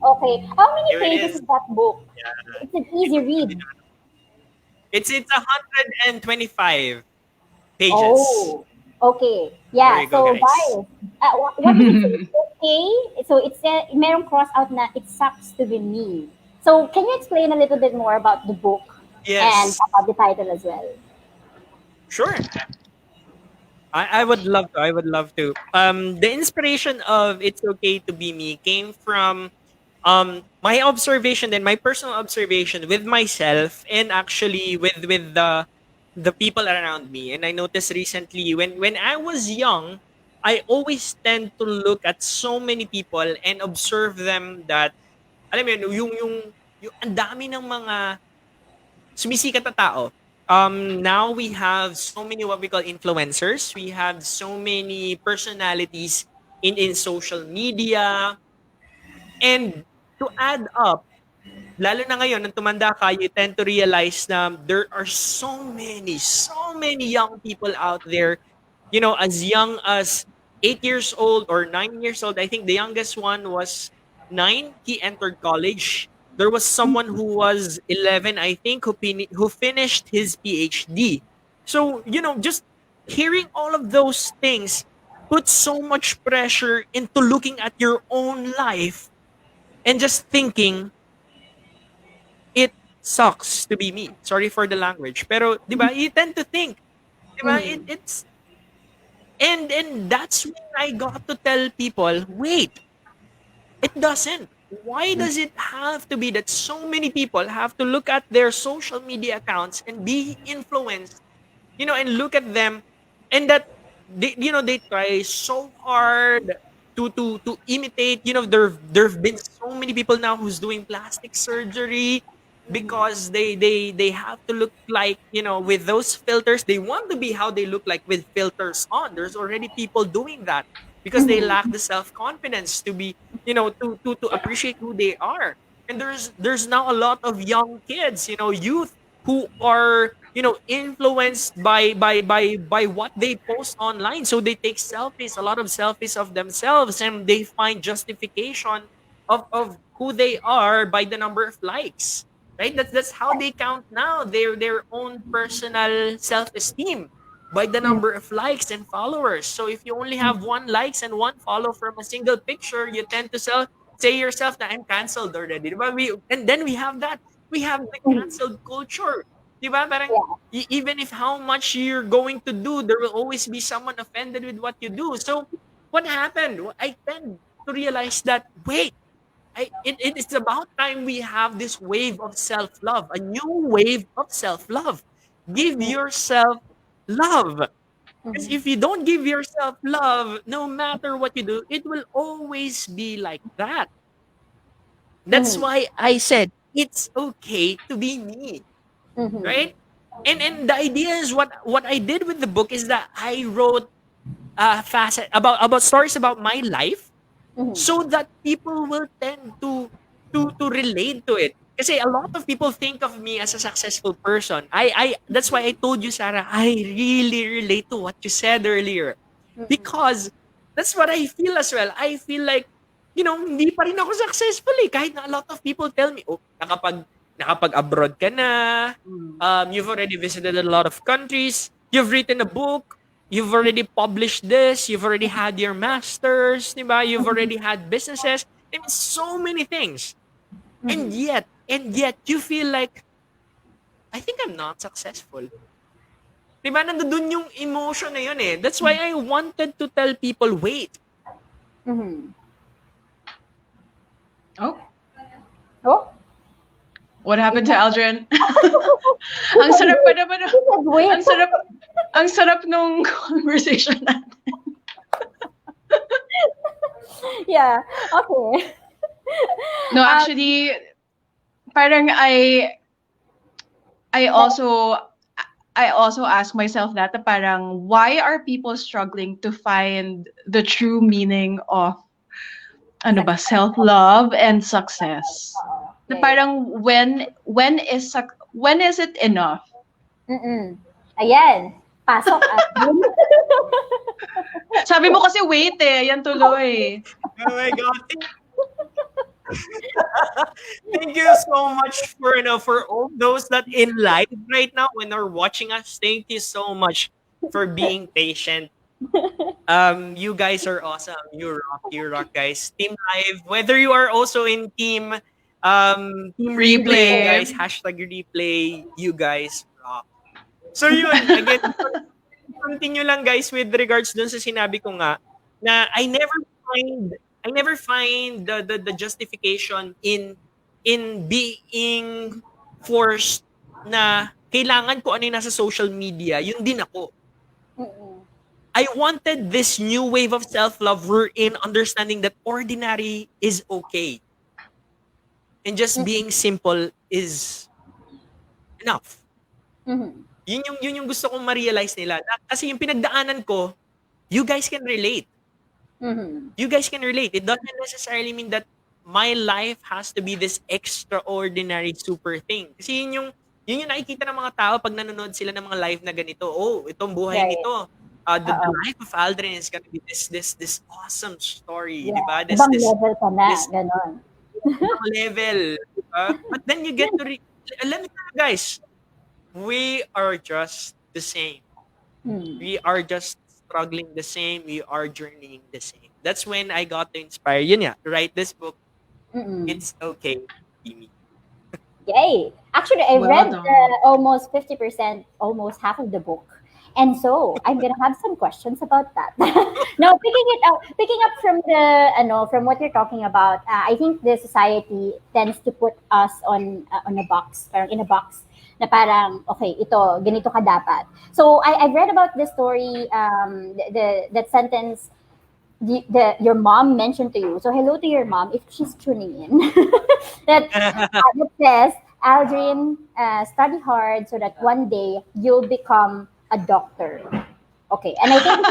Okay. How many Here it pages is. is that book? Yeah. It's an easy read. It's 125 pages. Oh, okay. Yeah. There you go, So, guys. guys, what did you say? It's okay. So, it's merong cross out na it sucks to be me. So, can you explain a little bit more about the book and Yes. about the title as well? Sure. I would love to. I would love to. The inspiration of "It's Okay to Be Me" came from my observation and my personal observation with myself and actually with the people around me. And I noticed recently when I was young, I always tend to look at so many people and observe them that alam mo yun, yung ang dami ng mga sumisikat na tao. now we have so many what we call influencers. We have so many personalities in social media. And to add up, lalo na ngayon, nang tumanda ka, you tend to realize na there are so many young people out there, as young as 8 years old or 9 years old. I think the youngest one was 9. He entered college. There was someone who was 11, I think, who finished his PhD. So, just hearing all of those things puts so much pressure into looking at your own life and just thinking, it sucks to be me. Sorry for the language. Pero, di ba, you tend to think, di ba, it's, and that's when I got to tell people, wait, it doesn't. Why does it have to be that so many people have to look at their social media accounts and be influenced, and look at them, and that they try so hard to imitate. There've been so many people now who's doing plastic surgery because they have to look like, with those filters. They want to be how they look like with filters on. There's already people doing that because they lack the self-confidence to be, to appreciate who they are. And there's now a lot of young kids, youth, who are, influenced by what they post online. So they take selfies, a lot of selfies of themselves, and they find justification of who they are by the number of likes. Right? That's how they count now their own personal self-esteem, by the number of likes and followers. So if you only have 1 likes and 1 follow from a single picture, you tend to say yourself that I'm canceled already. Diba? And then we have that. We have the canceled culture. Diba? Parang, even if how much you're going to do, there will always be someone offended with what you do. So what happened? I tend to realize that, wait, it is about time we have this wave of self-love, a new wave of self-love. Give yourself love. Because if you don't give yourself love, no matter what you do, it will always be like that. That's why I said it's okay to be me, right? And the idea is what I did with the book is that I wrote facet about stories about my life, so that people will tend to relate to it. Kasi a lot of people think of me as a successful person. I that's why I told you, Sarah, I really relate to what you said earlier. Because that's what I feel as well. I feel like, hindi pa rin ako successful eh. Kahit na a lot of people tell me, oh, nakapag-abroad ka na, you've already visited a lot of countries, you've written a book, you've already published this, you've already had your masters, diba? You've already had businesses, I mean, so many things. And yet you feel like, I think I'm not successful. Diba? Nandun yung emotion na yun eh. That's why I wanted to tell people, wait. Oh, what happened to Aldrin? Ang sarap pa naman. Ang sarap nung conversation natin. Yeah. Okay. No, actually, parang I also ask myself that, parang, why are people struggling to find the true meaning of self-love and success? Na parang when is it enough? Ayan. Pasok. Sabi mo kasi wait eh, yan tuloy. Oh my God. Thank you so much for all those that in live right now when they're watching us. Thank you so much for being patient. You guys are awesome. You rock, guys. Team Live, whether you are also in team replay, guys, #replay, you guys rock. So yun, again, continue lang guys with regards dun sa sinabi ko nga na I never find the justification in being forced na kailangan ko ano yung nasa social media, yun din ako. I wanted this new wave of self-love wherein understanding that ordinary is okay. And just being simple is enough. Yun yung gusto kong ma-realize nila. Kasi yung pinagdaanan ko, you guys can relate. You guys can relate. It doesn't necessarily mean that my life has to be this extraordinary super thing. Kasi yun yung nakikita ng mga tao pag nanonood sila ng mga live na ganito. Oh, itong buhay Right. nito. The life of Aldrin is gonna be this awesome story, Yeah. di ba? Ibang level ka na, this ganon. ibang level, di ba? But then you get to let me tell you guys, we are just the same. We are just struggling the same. We are journeying the same. That's when I got to inspire. Yun nga, to write this book. It's okay to be me. Yay! Actually, I Well read done. almost 50%, almost half of the book. And so I'm gonna have some questions about that. Now, picking up from from what you're talking about, I think the society tends to put us on a box, parang in a box, na parang okay, ito ganito ka dapat. So I've read about this story, that sentence. Your mom mentioned to you. So hello to your mom if she's tuning in. that says, Aldrin, study hard so that one day you'll become a doctor. Okay. And I think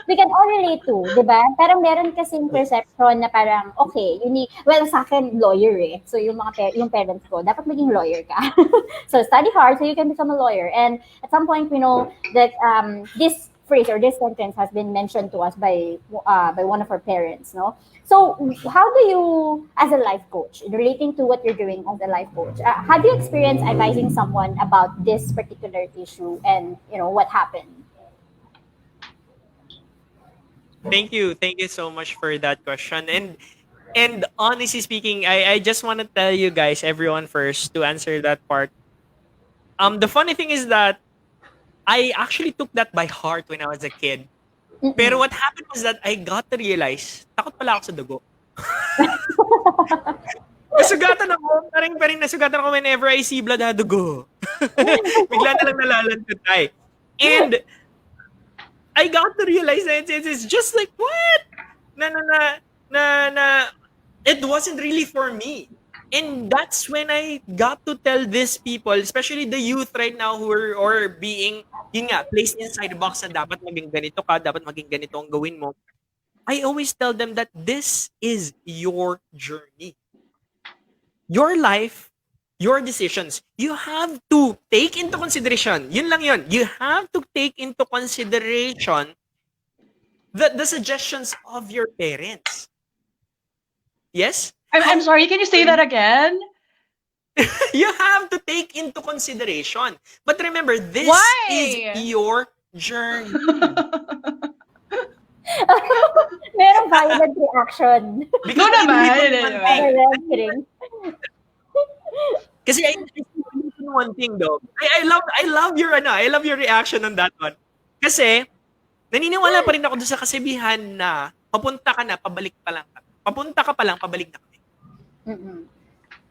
we can all relate to, di ba? Parang meron kasing perception na parang, okay, well, sa akin, lawyer eh. So yung yung parents ko, dapat maging lawyer ka. So study hard so you can become a lawyer. And at some point, we know that this phrase or this sentence has been mentioned to us by one of our parents, no? So how do you, as a life coach, relating to what you're doing as a life coach, have you experienced advising someone about this particular issue and, what happened? Thank you so much for that question. And honestly speaking, I just want to tell you guys, everyone first, to answer that part. The funny thing is that I actually took that by heart when I was a kid. Pero what happened was that I got to realize, takot pala ako sa dugo. Nasugatan ako, parang nasugatan ako whenever I see blood, dugo. Bigla na lang nalalantutay. And I got to realize that it's just like, what? It wasn't really for me. And that's when I got to tell these people, especially the youth right now who are being, placed inside the box na dapat maging ganito ka, dapat maging ganito ang gawin mo. I always tell them that this is your journey. Your life, your decisions, you have to take into consideration. Yun lang yun. You have to take into consideration the suggestions of your parents. Yes? I'm sorry, can you say that again? You have to take into consideration. But remember, this is your journey. Merong violent reaction. Because Kasi I one thing though. I love your reaction on that one. Kasi naniniwala pa rin ako doon sa kasabihan na papunta ka na, pabalik pa lang. Papunta ka pa lang, pabalik na kami.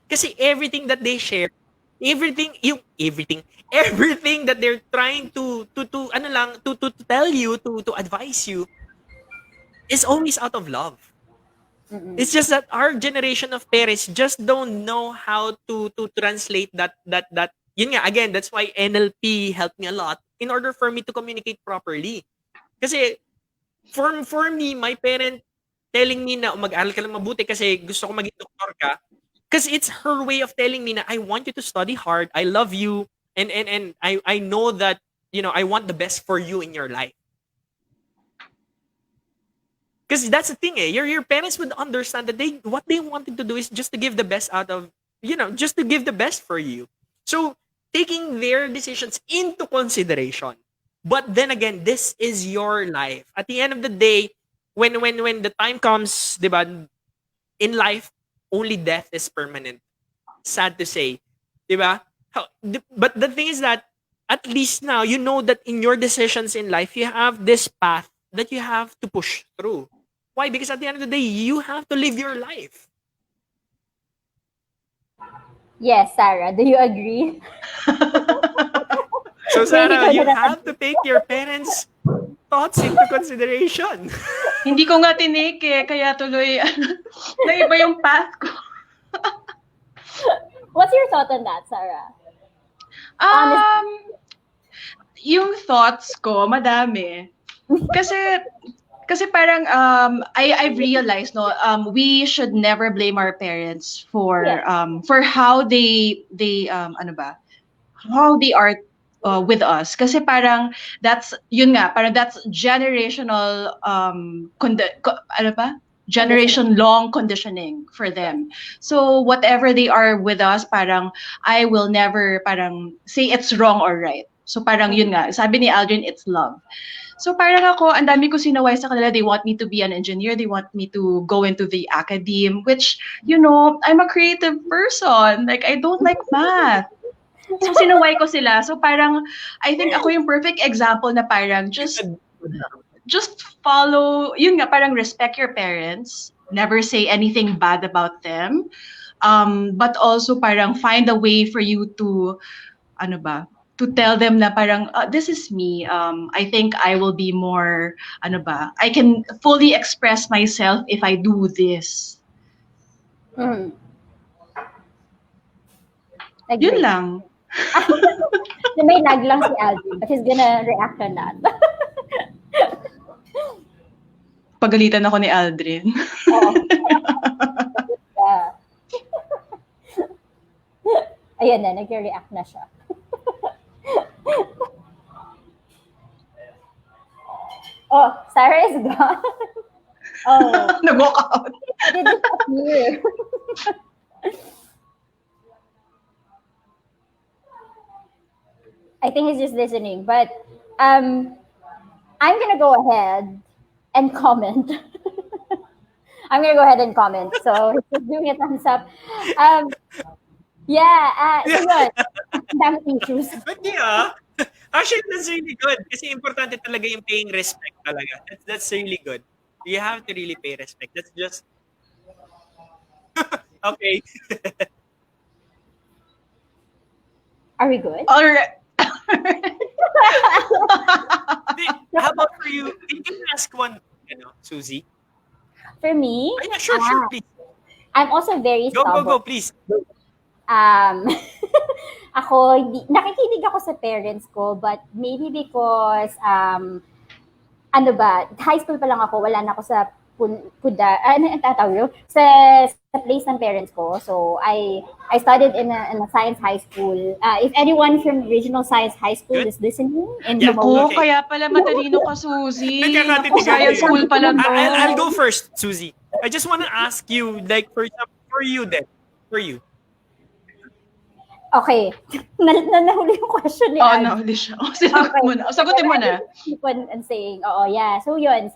Kasi everything that they share, everything that they're trying to tell you, to advise you, is always out of love. It's just that our generation of parents just don't know how to translate that. Yun nga, again, that's why NLP helped me a lot in order for me to communicate properly. Kasi for me, my parent telling me na mag-aral ka lang mabuti kasi gusto ko maging doktor ka, because it's her way of telling me na I want you to study hard, I love you, and I know that, I want the best for you in your life. Because that's the thing, your parents would understand that what they wanted to do is just to give the best out of, just to give the best for you. So, taking their decisions into consideration. But then again, this is your life. At the end of the day, when the time comes, diba, in life, only death is permanent. Sad to say, diba? But the thing is that at least now you know that in your decisions in life, you have this path that you have to push through. Why? Because at the end of the day, you have to live your life. Yes, Sarah, do you agree? So Sarah, you have to take your parents' thoughts into consideration. Hindi ko nga tinik kaya tuloy naiba yung path ko. What's your thought on that, Sarah? yung thoughts ko, madami. Kasi parang I've realized we should never blame our parents for how they how they are with us, kasi parang that's generational generation long conditioning for them. So whatever they are with us, parang I will never parang say it's wrong or right. So parang yun nga, sabi ni Aldrin, it's love. So parang ako, ang dami ko sinaway sa kanila. They want me to be an engineer. They want me to go into the academe, which, I'm a creative person. Like, I don't like math. So sinaway ko sila. So parang, I think ako yung perfect example na parang just follow, yun nga, parang respect your parents. Never say anything bad about them. But also parang find a way for you to, to tell them na parang, this is me. I think I will be more, I can fully express myself if I do this. Mm. Yun lang. May lag lang si Aldrin, but he's gonna react on that. Pagalitan ako ni Aldrin. Ayan na, nag-react na siya. Oh, Sarah is gone. Oh. Nag-walk out. Did you hear? I think he's just listening, but I'm gonna go ahead and comment. I'm gonna go ahead and comment. So he's just doing a thumbs up. So yun. Daming issues. But yeah, actually that's really good. Kasi importante talaga yung paying respect talaga. That's really good. You have to really pay respect. That's just okay. Are we good? All right. How about for you? Can you ask one, Suzie? For me? Oh, yeah, sure, please. I'm also very stubborn. Go, please. Ako, nakikinig ako sa parents ko, but maybe because, high school pa lang ako, wala na ako sa sa place ng parents ko. So, I studied in a science high school. If anyone from regional science high school is listening, and kaya pala matalino ka, Suzie. Nagkakatitigan Science school pa lang. I'll go first, Suzie. I just want to ask you, like, for you then. For you. Okay. Nahuli yung question ni Anne. Nahuli siya. Sagutin mo na. Keep on saying, yeah. So yun,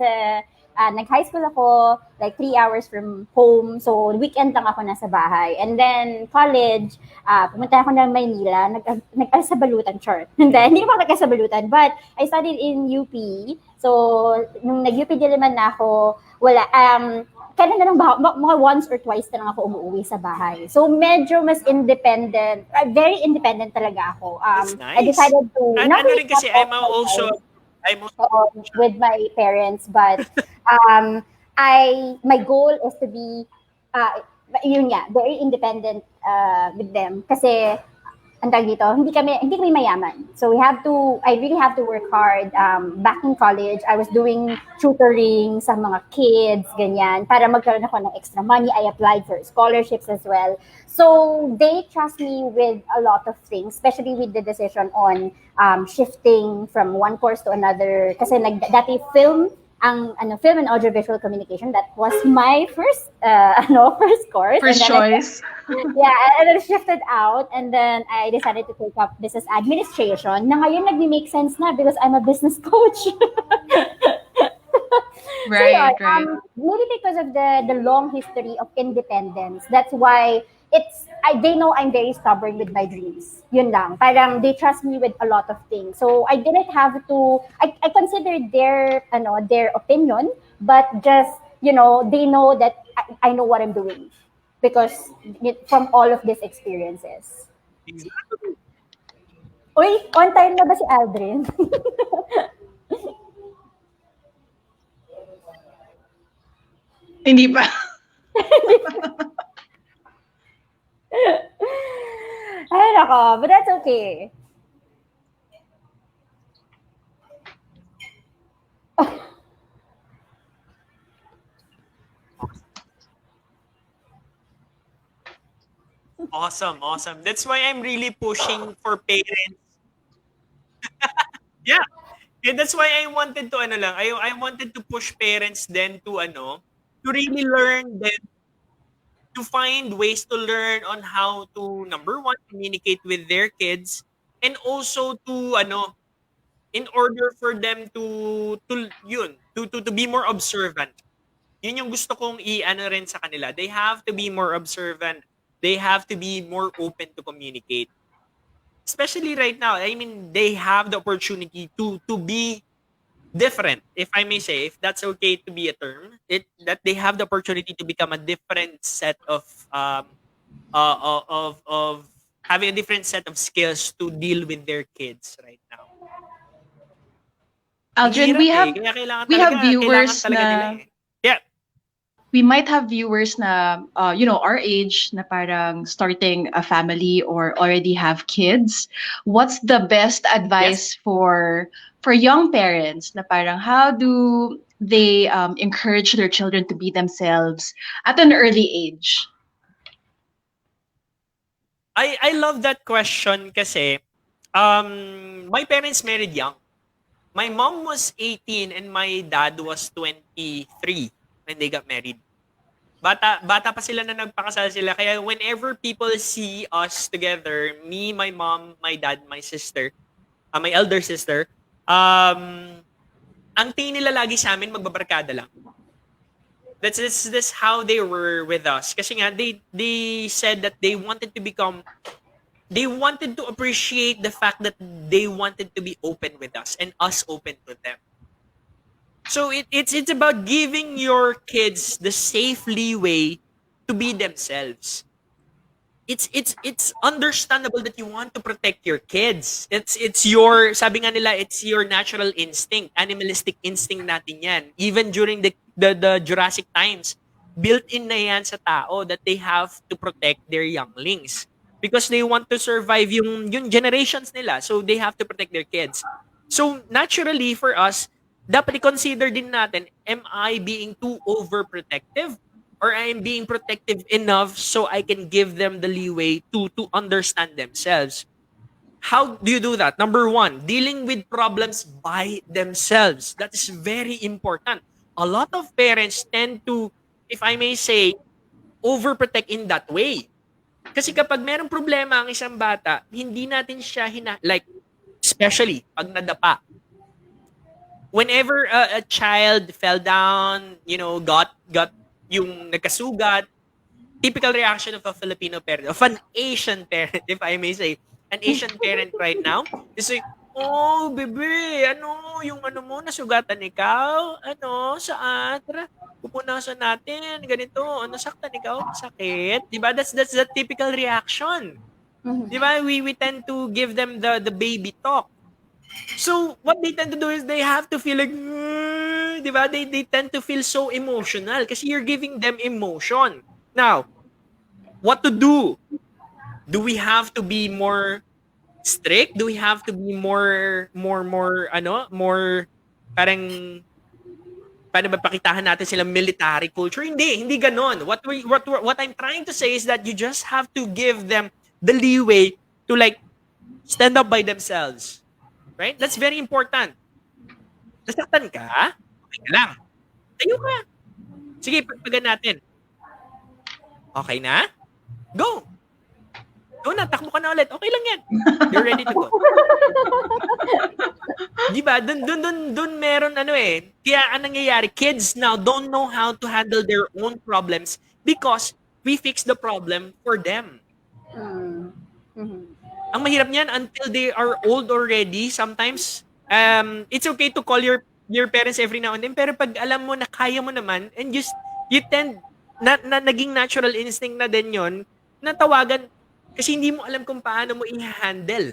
nag-high school ako, like 3 hours from home. So, weekend lang ako nasa bahay. And then, college, pumunta ako ng Maynila, nag-asabalutan, chart. Hindi naman nag-asabalutan, but I studied in UP. So, nung nag-UP Diliman na ako, wala, kailan na lang mga once or twice na lang ako umuwi sa bahay. So, medyo mas independent, very independent talaga ako. That's nice. I decided to, kasi I'm also with my parents, but my goal is to be very independent with them, kasi dito, hindi kami mayaman. So I really have to work hard. Back in college, I was doing tutoring sa mga kids, ganyan, para magkaroon ako ng extra money. I applied for scholarships as well. So they trust me with a lot of things, especially with the decision on shifting from one course to another. Kasi dati film and audiovisual communication, that was my first course. First choice. And then I shifted out, and then I decided to take up business administration. Na ngayon nag-make sense na because I'm a business coach. Right. Maybe because of the long history of independence. That's why they know I'm very stubborn with my dreams. Yun lang. Parang they trust me with a lot of things. So I didn't have to, I consider their opinion, but just, they know that I know what I'm doing because from all of these experiences. Exactly. Uy, on time na ba si Aldrin? Hindi pa. Ay, nako, but that's okay. Awesome, awesome. That's why I'm really pushing for parents. Yeah. And that's why I wanted to ano lang, I wanted to push parents then to ano, to really learn then to find ways to learn on how to number one, communicate with their kids and also to ano, in order for them to be more observant. Yun yung gusto kong i-ano rin sa kanila. They have to be more observant. They have to be more open to communicate. Especially right now, I mean, they have the opportunity to be different, if I may say, if that's okay to be a term, that they have the opportunity to become a different set of of having a different set of skills to deal with their kids right now. Aldrin, Mahirap eh. Kaya we have kailangan viewers talaga nila na eh. Yeah. we might have viewers na our age na parang starting a family or already have kids. What's the best advice for young parents na parang how do they encourage their children to be themselves at an early age? I love that question kasi my parents married young. My mom was 18 and my dad was 23 when they got married. Bata pa sila na nagpakasal sila. Kaya whenever people see us together, me, my mom, my dad, my sister, my elder sister, ang tingin nila lagi sa amin, magbabarkada lang. That's how they were with us. Kasi nga, they said that they wanted to appreciate the fact that they wanted to be open with us and us open to them. So it's about giving your kids the safe leeway to be themselves. It's understandable that you want to protect your kids. It's your, sabi nga nila, it's your natural instinct, animalistic instinct natin yan. Even during the Jurassic times, built-in na yan sa tao that they have to protect their younglings. Because they want to survive yung generations nila. So they have to protect their kids. So naturally for us, dapat i-consider din natin, am I being too overprotective? Or I am being protective enough so I can give them the leeway to understand themselves? How do you do that? Number one, dealing with problems by themselves. That is very important. A lot of parents tend to, if I may say, overprotect in that way. Kasi kapag merong problema ang isang bata, hindi natin siya like, especially pag nadapa. Whenever a child fell down, got yung nagkasugat, typical reaction of a Filipino parent, of an Asian parent, if I may say, an Asian parent right now, is like, oh, bebe, yung mo, nasugatan ikaw? Saan? Tara, pupunasan natin, ganito, nasaktan ikaw, sakit. Diba? That's the typical reaction. Diba? We tend to give them the baby talk. So, what they tend to do is they have to feel like, diba? They tend to feel so emotional kasi you're giving them emotion. Now, what to do? Do we have to be more strict? Do we have to be more parang paano ba pakitahan natin sila military culture? Hindi ganon. What I'm trying to say is that you just have to give them the leeway to like stand up by themselves. Right? That's very important. Nasaktan ka? Okay ka lang. Tayo ka. Sige, pagpagan natin. Okay na? Go! Go na, takbo ka na ulit. Okay lang yan. You're ready to go. Diba? Dun meron Kaya ang nangyayari, kids now don't know how to handle their own problems because we fix the problem for them. Ang mahirap niyan until they are old already, sometimes, it's okay to call your parents every now and then, pero pag alam mo na kaya mo naman, and you tend, na naging natural instinct na din yon na tawagan, kasi hindi mo alam kung paano mo i-handle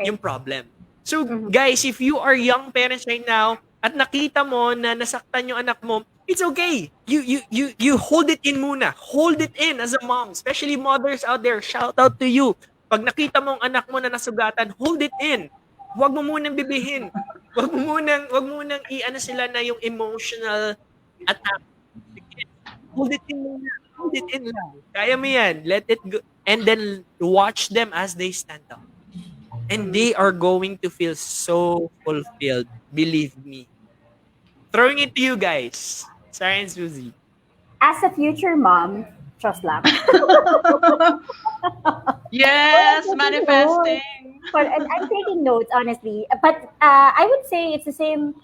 yung problem. So, guys, if you are young parents right now, at nakita mo na nasaktan yung anak mo, it's okay. You hold it in muna. Hold it in as a mom, especially mothers out there, shout out to you. Pag nakita mo ang anak mo na nasugatan, hold it in. Huwag mo munang bibihin. Huwag mo munang i-ano sila na yung emotional attack. Hold it in muna. hold it in lang. Kaya mo yan. Let it go. And then watch them as they stand up. And they are going to feel so fulfilled. Believe me. Throwing it to you guys. Sarah and Suzie. As a future mom, trust lang. Yes, manifesting. But I'm taking notes, honestly. But I would say it's the same.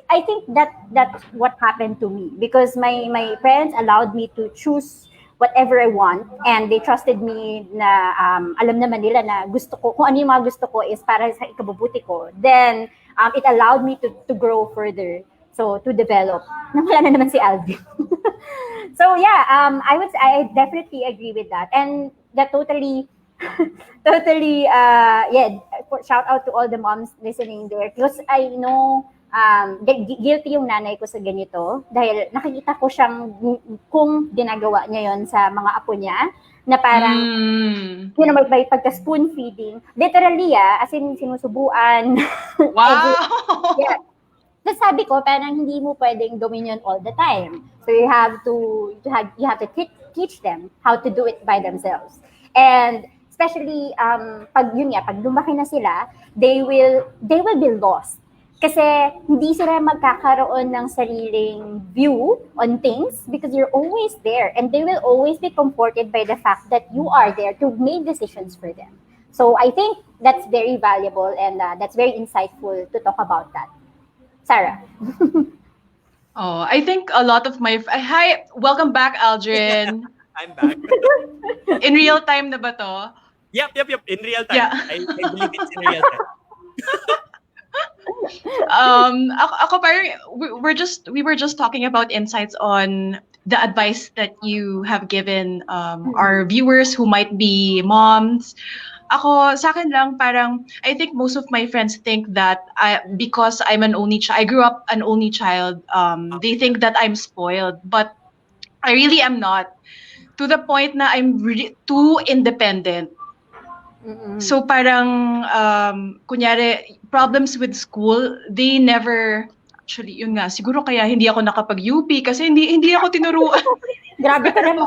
I think that's what happened to me because my parents allowed me to choose whatever I want, and they trusted me na alam naman nila na gusto ko, kung ano yung mga gusto ko is para sa ikabubuti ko. Then it allowed me to grow further. So to develop. Wala na naman si Aldrin. So yeah, I definitely agree with that. And that totally shout out to all the moms listening there because I know guilty yung nanay ko sa ganito dahil nakikita ko siyang kung ginagawa niya yon sa mga apo niya na parang yun know, may pagka-spoon feeding literally as in sinusubuan. Wow. Yeah. Tapos sabi ko, parang hindi mo pwedeng gawin yun all the time. So you have to teach them how to do it by themselves. And especially pag lumaki na sila, they will be lost. Kasi hindi sila magkakaroon ng sariling view on things because you're always there and they will always be comforted by the fact that you are there to make decisions for them. So I think that's very valuable and that's very insightful to talk about that. Sarah. Oh, I think a lot of my... Hi, welcome back, Aldrin. I'm back. In real time na ba to? Yep. In real time. Yeah. I believe it's in real time. Ako parang we were just talking about insights on the advice that you have given our viewers who might be moms. Ako, sa akin lang, parang, I think most of my friends think that because I'm an only child, I grew up an only child, they think that I'm spoiled. But I really am not. To the point na I'm really too independent. Mm-hmm. So parang, kunyari, problems with school, they never, actually, yun nga, siguro kaya hindi ako nakapag-UP kasi hindi ako tinuruan. Grabe ka naman.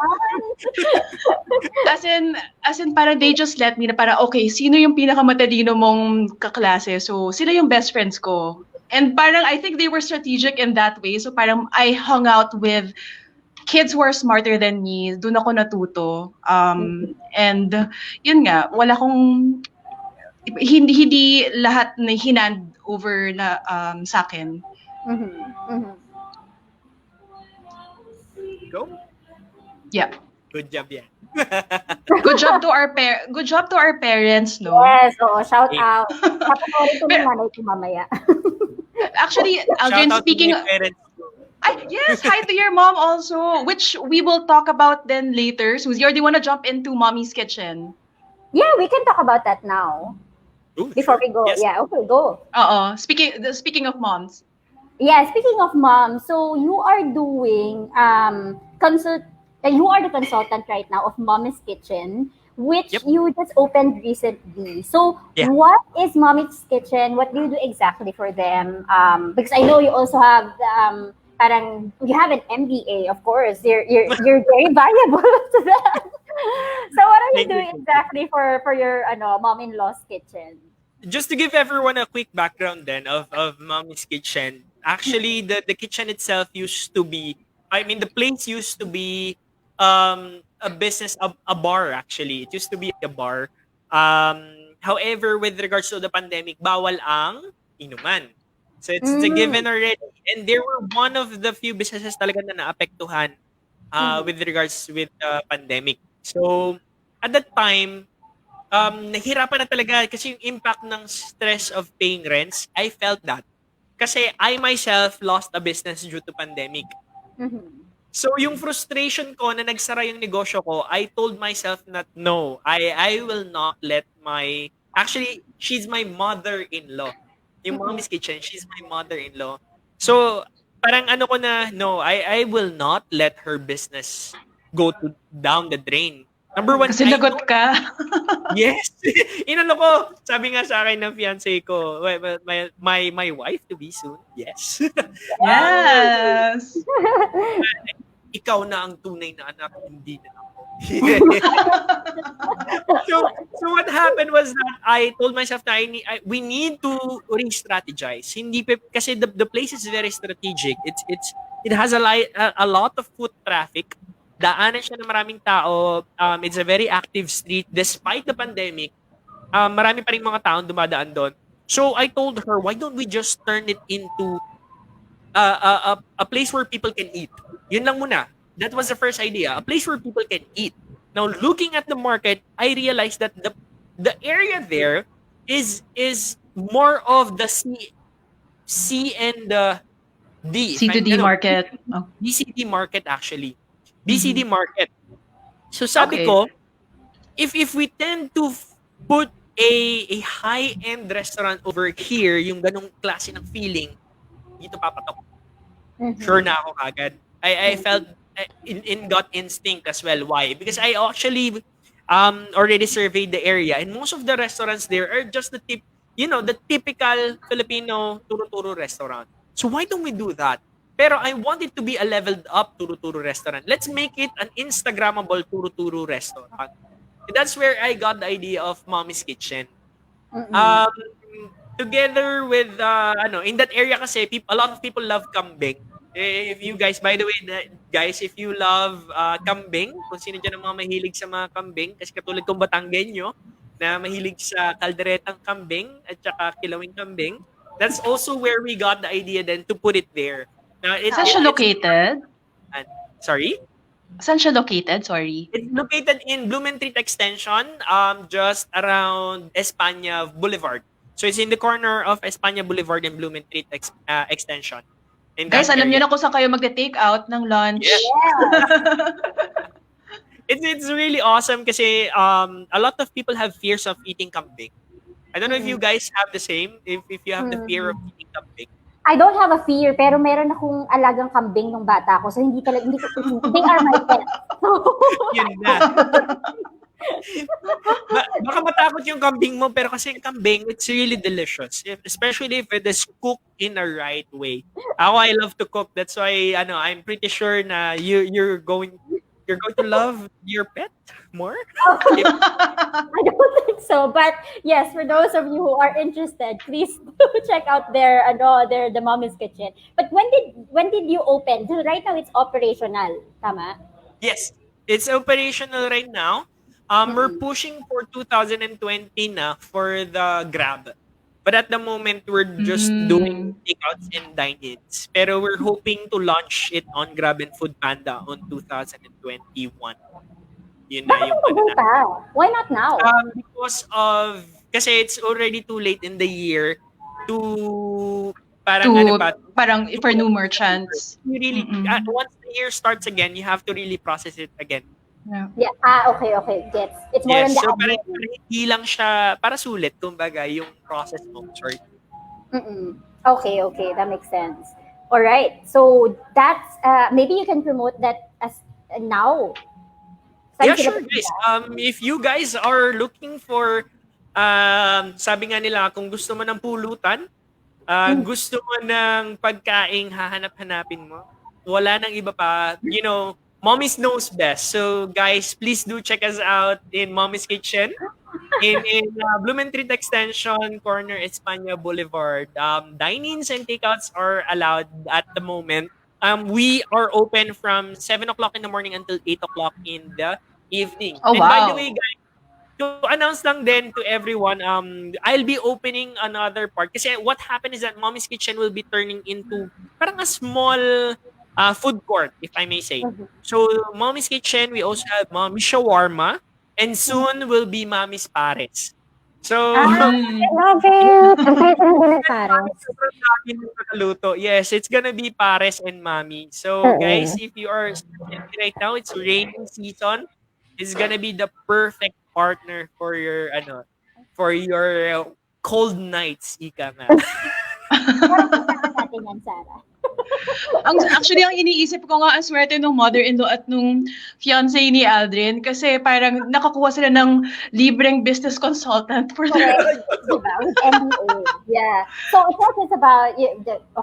As in parang they just let me na parang, okay, sino yung pinakamatalino mong kaklase? So, sila yung best friends ko. And parang I think they were strategic in that way. So parang I hung out with kids who are smarter than me. Doon ako natuto. And yun nga, wala kong, hindi lahat na hinand over na sa akin. Mm-hmm. Mm-hmm. Go. Yeah. Good job, yeah. Good job to our parents, no? Yes, shout out. Papanoorin ko ng nanay ko mamaya. Actually, Aldrin, speaking of... Yes, hi to your mom also, which we will talk about then later. Suzie, or do you want to jump into Mommy's Kitchen? Yeah, we can talk about that now. Ooh, before sure. we go. Yes. Yeah, okay, go. Speaking of moms. Yeah, speaking of moms, so you are doing you are the consultant right now of Mommy's Kitchen, which you just opened recently. So what is Mommy's Kitchen? What do you do exactly for them? Because I know you also have parang you have an MBA, of course. You're very valuable to that. So what are you doing exactly for your mom-in-law's kitchen? Just to give everyone a quick background then of Mommy's Kitchen. Actually, the kitchen itself used to be, the place used to be a business, a bar actually. It used to be a bar. However, with regards to the pandemic, bawal ang inuman. So it's a given already. And there were one of the few businesses talaga na naapektuhan with regards with the pandemic. So at that time, nahirapan na talaga kasi yung impact ng stress of paying rents, I felt that. Kasi I myself lost a business due to pandemic. Mm-hmm. So yung frustration ko na nagsara yung negosyo ko, I told myself that no, I will not let actually, she's my mother-in-law. Yung Mommy's Kitchen, she's my mother-in-law. So parang ko na, no, I will not let her business go down the drain. Number one, kasi lagot ka. Yes. Ko, sabi nga sa akin ng fiancé ko, my wife to be soon. Yes. Yes. ikaw na ang tunay na anak, hindi na ako. so what happened was that I told myself na we need to re-strategize. Hindi kasi the place is very strategic. It has a lot of foot traffic. Daanan siya ng maraming tao. It's a very active street despite the pandemic. Marami pa ring mga tao dumadaan doon. So I told her, why don't we just turn it into a place where people can eat? Yun lang muna. That was the first idea. A place where people can eat. Now, looking at the market, I realized that the area there is more of the C and the D. C2D market. Oh. BCD market actually. BCD market. So sabi ko, if we tend to put a high-end restaurant over here, yung ganong klase ng feeling, dito papatok. Sure na ako kagad. I felt in gut instinct as well. Why? Because I actually already surveyed the area, and most of the restaurants there are just the typical Filipino turo-turo restaurant. So why don't we do that? Pero I want it to be a leveled up turo-turo restaurant. Let's make it an Instagrammable turo-turo restaurant. And that's where I got the idea of Mommy's Kitchen. Together with in that area kasi a lot of people love kambing. If you guys, by the way, guys, if you love kambing, kung sino dyan ang mga mahilig sa mga kambing, kasi katulad kong Batanggenyo, na mahilig sa kalderetang kambing at saka kilawing kambing, that's also where we got the idea then to put it there. Now, Saan siya located? Sorry? Saan siya located? Sorry. It's located in Blumentritt Extension, just around España Boulevard. So it's in the corner of España Boulevard and Blumentritt Extension. Guys, alam niyo na kung saan kayo mag-take out ng lunch. Yeah. It's really awesome kasi a lot of people have fears of eating kambing. I don't know if you guys have the same, if you have the fear of eating kambing. I don't have a fear, pero meron akong alagang kambing nung bata ko. So hindi ko, they are my pets. Yun na. Baka matakot yung kambing mo, pero kasi yung kambing, it's really delicious. Especially if it is cooked in a right way. I love to cook. That's why I'm pretty sure na you're going to love your pet more. I don't think so, but yes, for those of you who are interested, please do check out the Mommy's Kitchen. But when did you open? So right now it's operational, tama? Yes, it's operational right now. We're pushing for 2020 na for the Grab. But at the moment, we're just doing takeouts and dine-ins. Pero we're hoping to launch it on Grab and Food Panda on 2021. Yun na yung Why not now? Kasi it's already too late in the year to parang for new merchants. You really once the year starts again, you have to really process it again. Yeah. Okay. Gets. It's more yes, on the so parang hindi lang siya para sulit, kumbaga, yung process mo. Sorry. Okay, that makes sense. All right. So that's maybe you can promote that as now. Yeah, sure, guys. If you guys are looking for sabi nga nila, kung gusto mo ng pulutan, gusto mo ng pagkaing hahanap-hanapin mo, wala nang iba pa, Mommy's knows best. So guys, please do check us out in Mommy's Kitchen in Blumentritt Extension, corner España Boulevard. Dine-ins and takeouts are allowed at the moment. We are open from 7 o'clock in the morning until 8 o'clock in the evening. Oh, and wow. By the way, guys, to announce lang din to everyone, I'll be opening another part. Kasi what happened is that Mommy's Kitchen will be turning into parang a small food court, if I may say. So, Mommy's Kitchen, we also have Mommy's Shawarma, and soon will be Mommy's Pares. So, I love it! Ang Pares. Yes, it's gonna be Pares and Mommy. So, guys, if you are studying right now, it's rainy season. It's gonna be the perfect partner for your cold nights, ika nga. Parang natin yan, Sarah. Actually, ang iniisip ko nga, ang swerte nung mother-in-law at nung fiancé ni Aldrin kasi parang nakakuha sila ng libreng business consultant for their Correct. Diba? With MBA. Yeah. So it's not just about,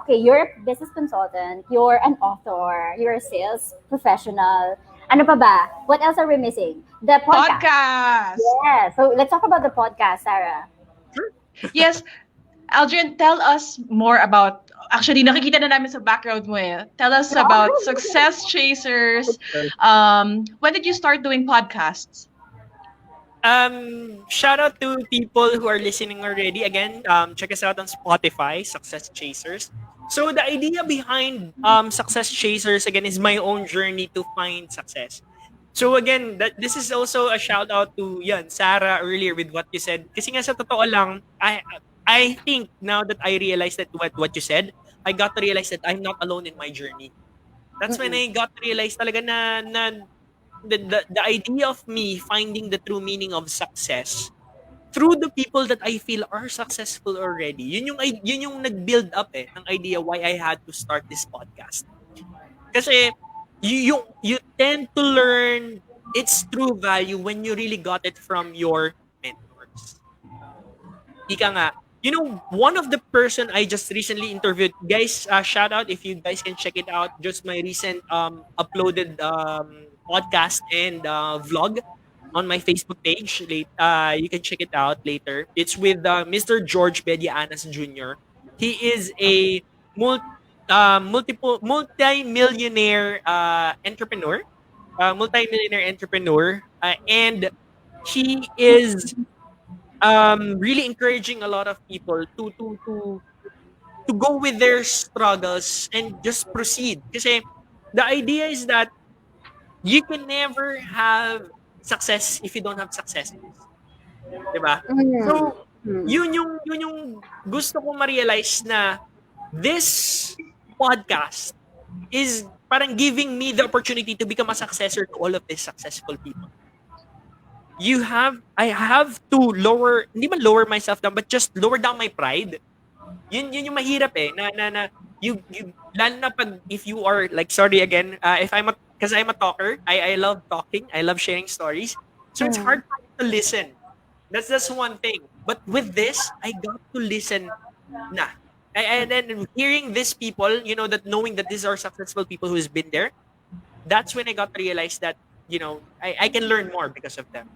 okay, you're a business consultant, you're an author, you're a sales professional. Ano pa ba? What else are we missing? The podcast. podcast. Yeah. So let's talk about the podcast, Sarah. Yes. Aldrin, tell us more about, actually, nakikita na namin sa background mo eh. Tell us about Success Chasers. When did you start doing podcasts? Shout out to people who are listening already. Again, check us out on Spotify, Success Chasers. So the idea behind Success Chasers, again, is my own journey to find success. So again, this is also a shout out to Sarah earlier with what you said. Kasi nga sa totoo lang, I think now that I realized that what you said, I got to realize that I'm not alone in my journey. That's when I got to realize talaga na the idea of me finding the true meaning of success through the people that I feel are successful already. Yun yung nag-build up ng idea why I had to start this podcast. Kasi you tend to learn its true value when you really got it from your mentors. Ika nga, one of the person I just recently interviewed, guys, shout out if you guys can check it out, just my recent uploaded podcast and vlog on my Facebook page. You can check it out later. It's with Mr. George Bedianas Jr. He is a multi-millionaire entrepreneur, and he is really encouraging a lot of people to go with their struggles and just proceed. Kasi the idea is that you can never have success if you don't have successes. Diba? So, yun yung gusto ko ma-realize na this podcast is parang giving me the opportunity to become a successor to all of these successful people. I have to hindi man lower myself down, but just lower down my pride. Yun yung mahirap na you lalo na pag if you are like, sorry again, because I'm a talker, I love talking, I love sharing stories. So it's hard for me to listen. That's one thing. But with this, I got to listen na. And then hearing these people, that knowing that these are successful people who's been there, that's when I got to realize that, I can learn more because of them.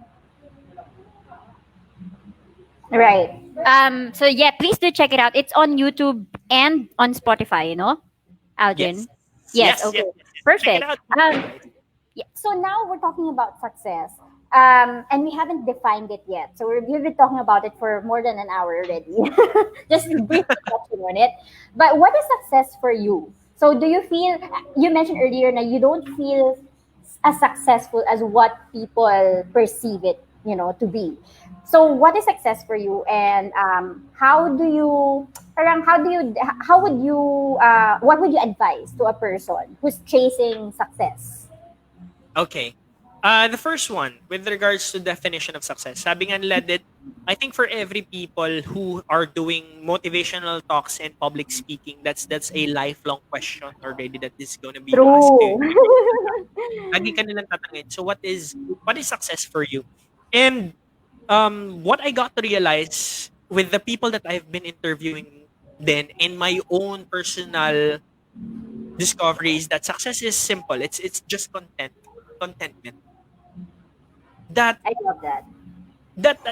Right. So yeah, please do check it out. It's on YouTube and on Spotify, Aldrin? Yes. Okay. Yes. Perfect. Yeah. So now we're talking about success. And we haven't defined it yet. So we've been talking about it for more than an hour already. Just a brief discussion on it. But what is success for you? So do you feel, you mentioned earlier that you don't feel as successful as what people perceive it, to be. So what is success for you, and what would you advise to a person who's chasing success? Okay. The first one, with regards to definition of success, sabi nga nila that I think for every people who are doing motivational talks and public speaking, that's a lifelong question already that is going to be asked. Lagi ka nilang tatangin. So what is success for you? And what I got to realize with the people that I've been interviewing then in my own personal discovery is that success is simple. It's just contentment. That I love that.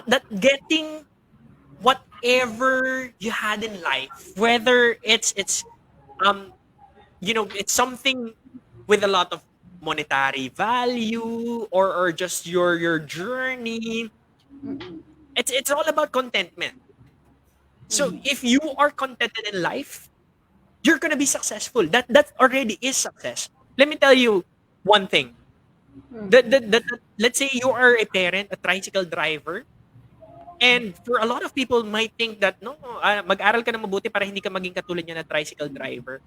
That getting whatever you had in life, whether it's something with a lot of monetary value or just your journey. It's all about contentment. So if you are contented in life, you're gonna be successful. That already is success. Let me tell you one thing. Let's say you are a parent, a tricycle driver, and for a lot of people might think that mag-aral ka na mabuti para hindi ka maging katulad niya na tricycle driver.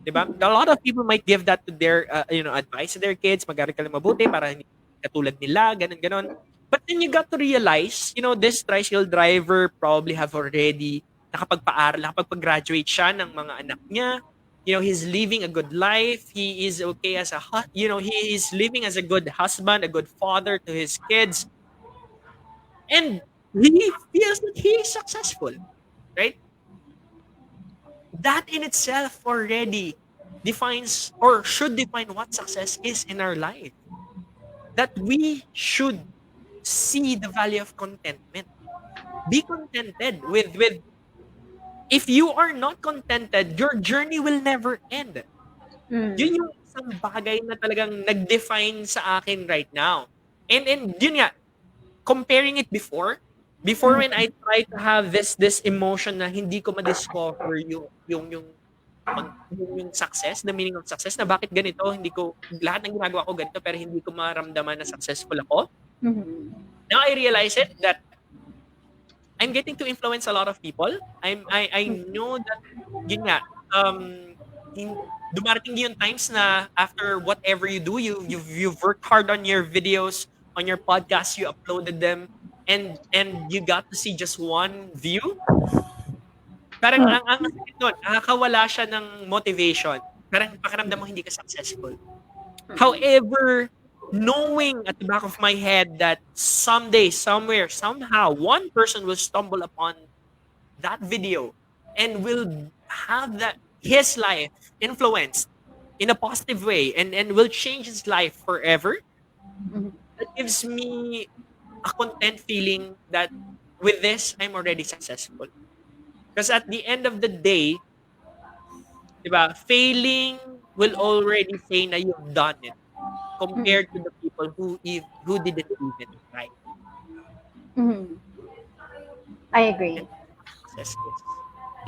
Diba? A lot of people might give that to their advice to their kids, mag-aral ka na mabuti para hindi katulad nila, ganun. But then you got to realize, this tricycle driver probably have already nakapag-graduate siya ng mga anak niya, he's living a good life. He is okay as he is living as a good husband, a good father to his kids, and he feels that he is successful, right? That in itself already defines or should define what success is in our life. That we should see the value of contentment. Be contented with if you are not contented, your journey will never end. Yun yung isang bagay na talagang nag-define sa akin right now. And yun nga, comparing it before when I try to have this emotion na hindi ko ma-discover yung success, the meaning of success, na bakit ganito, hindi ko, lahat ng ginagawa ko ganito, pero hindi ko maramdaman na successful ako. Now I realize it that I'm getting to influence a lot of people. I know that yun nga, dumarating yung times na after whatever you do, you've worked hard on your videos, on your podcast, you uploaded them, and you got to see just one view. Parang ang sakit nun, nakakawala siya ng motivation. Parang pakiramdam mo hindi ka successful. However, knowing at the back of my head that someday, somewhere, somehow, one person will stumble upon that video and will have his life influenced in a positive way and will change his life forever, that gives me a content feeling that with this, I'm already successful. Because at the end of the day, diba, failing will already say na you've done it compared to the people who didn't even try. I agree. Successful.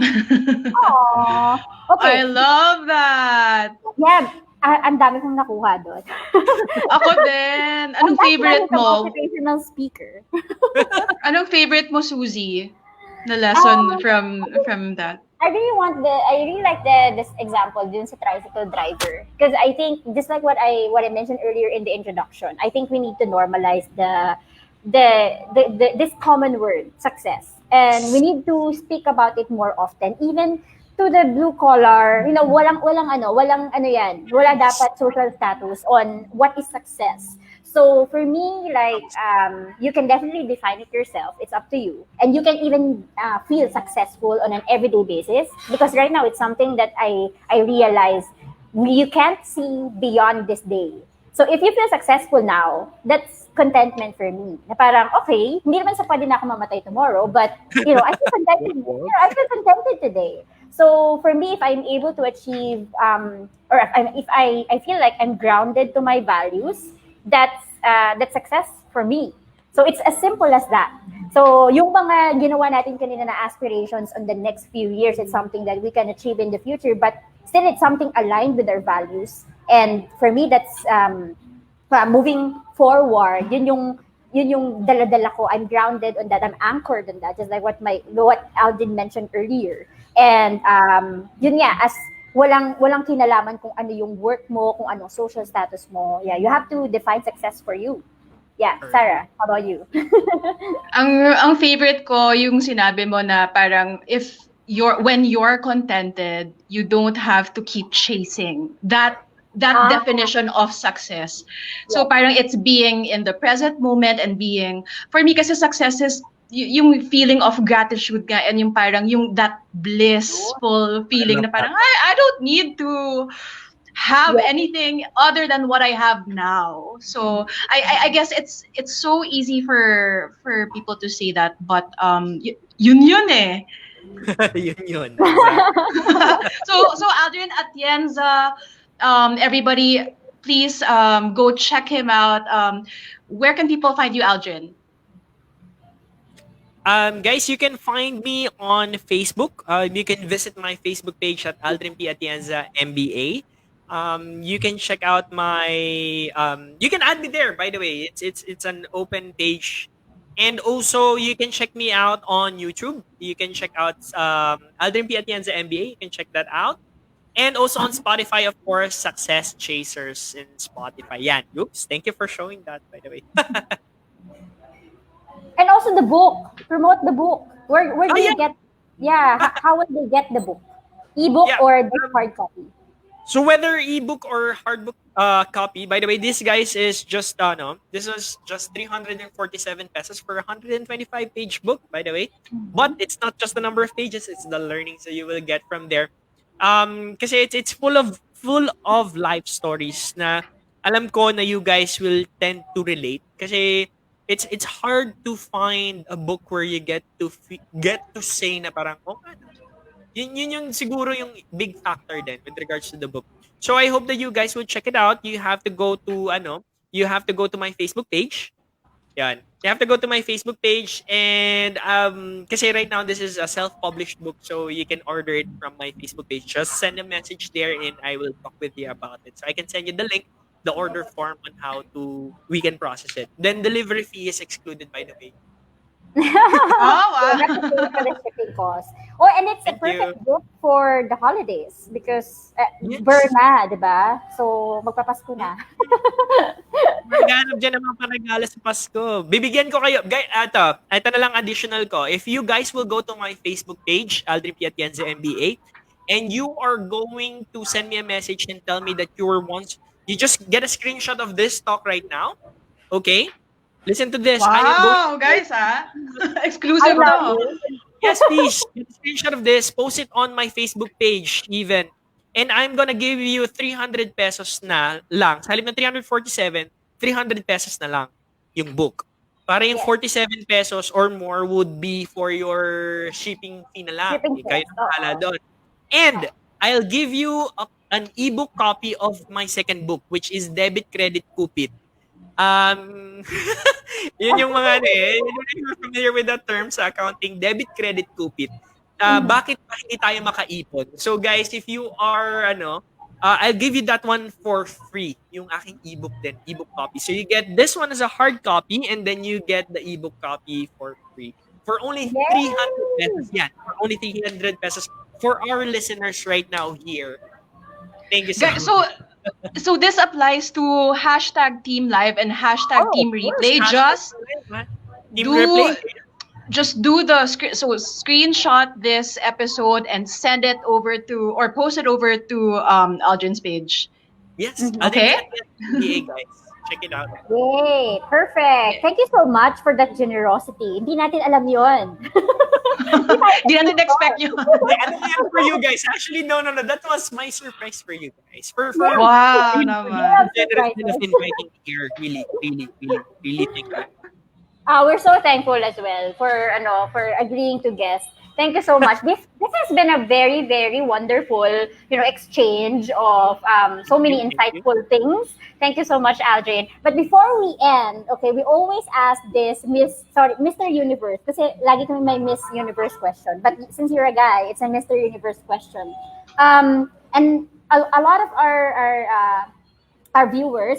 Aww. Okay. I love that. Yeah, ang dami kong nakuha doon. Ako din. Anong favorite mo? Motivational speaker. Anong favorite mo, Suzie? Na lesson from that? I really like this example dun sa tricycle driver, because I think just like what I mentioned earlier in the introduction, I think we need to normalize this common word, success, and we need to speak about it more often, even to the blue collar. Walang wala dapat social status on what is success. So for me, like, you can definitely define it yourself. It's up to you. And you can even feel successful on an everyday basis, because right now it's something that I realize you can't see beyond this day. So if you feel successful now, that's contentment for me. Na parang, okay, hindi naman sa pwede na ako mamatay tomorrow, but, I feel contented. I feel contented today. So for me, if I'm able to achieve, or if I feel like I'm grounded to my values, that's success for me. So it's as simple as that. So yung mga ginawa natin kanina na aspirations on the next few years, it's something that we can achieve in the future, but still it's something aligned with our values. And for me, that's moving forward. Yun yung dala-dala ko. I'm grounded on that. I'm anchored on that. Just like what Aldrin mentioned earlier. And yun nga, as walang kinalaman kung ano yung work mo, kung anong social status mo. Yeah, you have to define success for you. Yeah, Sarah, how about you? ang favorite ko yung sinabi mo na parang when you're contented, you don't have to keep chasing that definition of success. So parang it's being in the present moment and being, for me kasi success is yung feeling of gratitude nga, and yung parang yung that blissful feeling na parang I don't need to have anything other than what I have now. So I guess it's so easy for people to say that, but yun eh. yun. So Aldrin Atienza, everybody, please go check him out. Where can people find you, Aldrin? Guys, you can find me on Facebook. You can visit my Facebook page at Aldrin P. Atienza MBA. You can check out my. You can add me there. By the way, it's an open page, and also you can check me out on YouTube. You can check out Aldrin P. Atienza MBA. You can check that out, and also on Spotify, of course, Success Chasers in Spotify. Yeah, oops. Thank you for showing that. By the way. And also the book. Promote the book. Where do you get? Yeah, how will they get the book? ebook Yeah. or the hard copy? So whether ebook or hardbook copy, by the way, this guys is just no, this was just 347 pesos for a 125 page book, by the way. But it's not just the number of pages, it's the learnings that you will get from there. Kasi it's full of life stories na alam ko na you guys will tend to relate kasi it's hard to find a book where you get to say na parang oh, yun yung siguro yung big factor din with regards to the book. So I hope that you guys will check it out. You have to go to my Facebook page. Yan. You have to go to my Facebook page and kasi right now this is a self-published book so you can order it from my Facebook page. Just send a message there and I will talk with you about it. So I can send you the link, the order form on how we can process it. Then delivery fee is excluded by the way. Oh, wow. You have to pay for the shipping cost. Oh, and it's a Thank perfect gift for the holidays because Yes. burn na, di ba? So, magpapasko na. Maghanap dyan ng mga paragala sa Pasko. Bibigyan ko kayo. Guys, ito na lang additional ko. If you guys will go to my Facebook page, Aldrin Perez Atienza MBA, and you are going to send me a message and tell me that you just get a screenshot of this talk right now. Okay? Listen to this. I am going Wow, guys, exclusive I love to. Yes, please. Get a screenshot of this. Post it on my Facebook page even. And I'm gonna give you 300 pesos na lang. Sa halip ng 347, 300 pesos na lang yung book. Para yung Yes. 47 pesos or more would be for your shipping fee na lang. Shipping Kayo fees, na bahala doon. And I'll give you an ebook copy of my second book, which is Debit Credit Kupit. Yun yung mga if you're familiar with that term sa accounting, debit, credit, kupit. Bakit pa hindi tayo makaipon? So guys, if you are I'll give you that one for free, yung aking ebook din, ebook copy. So you get this one as a hard copy and then you get the ebook copy for free. For only 300 pesos. Yeah, for only 300 pesos for our listeners right now here. Thank you so Guys, much. so this applies to #Team Live and #Team Replay. Just do the screenshot this episode and send it over to or post it over to Aldrin's page. Yes. Okay. MBA, guys. Check it out. Yay! Perfect! Thank you so much for that generosity. Hindi natin alam yon. Di natin expect yun. Ano yan for you guys? Actually, no. That was my surprise for you guys. For Wow, really naman. generous of inviting me here. Really thank you. We're so thankful as well for agreeing to guest. Thank you so much. This has been a very, very wonderful, exchange of so many insightful things. Thank you so much, Aldrin. But before we end, okay, we always ask this Mr. Universe. Kasi lagi kami may Miss Universe question. But since you're a guy, it's a Mr. Universe question. And a lot of our viewers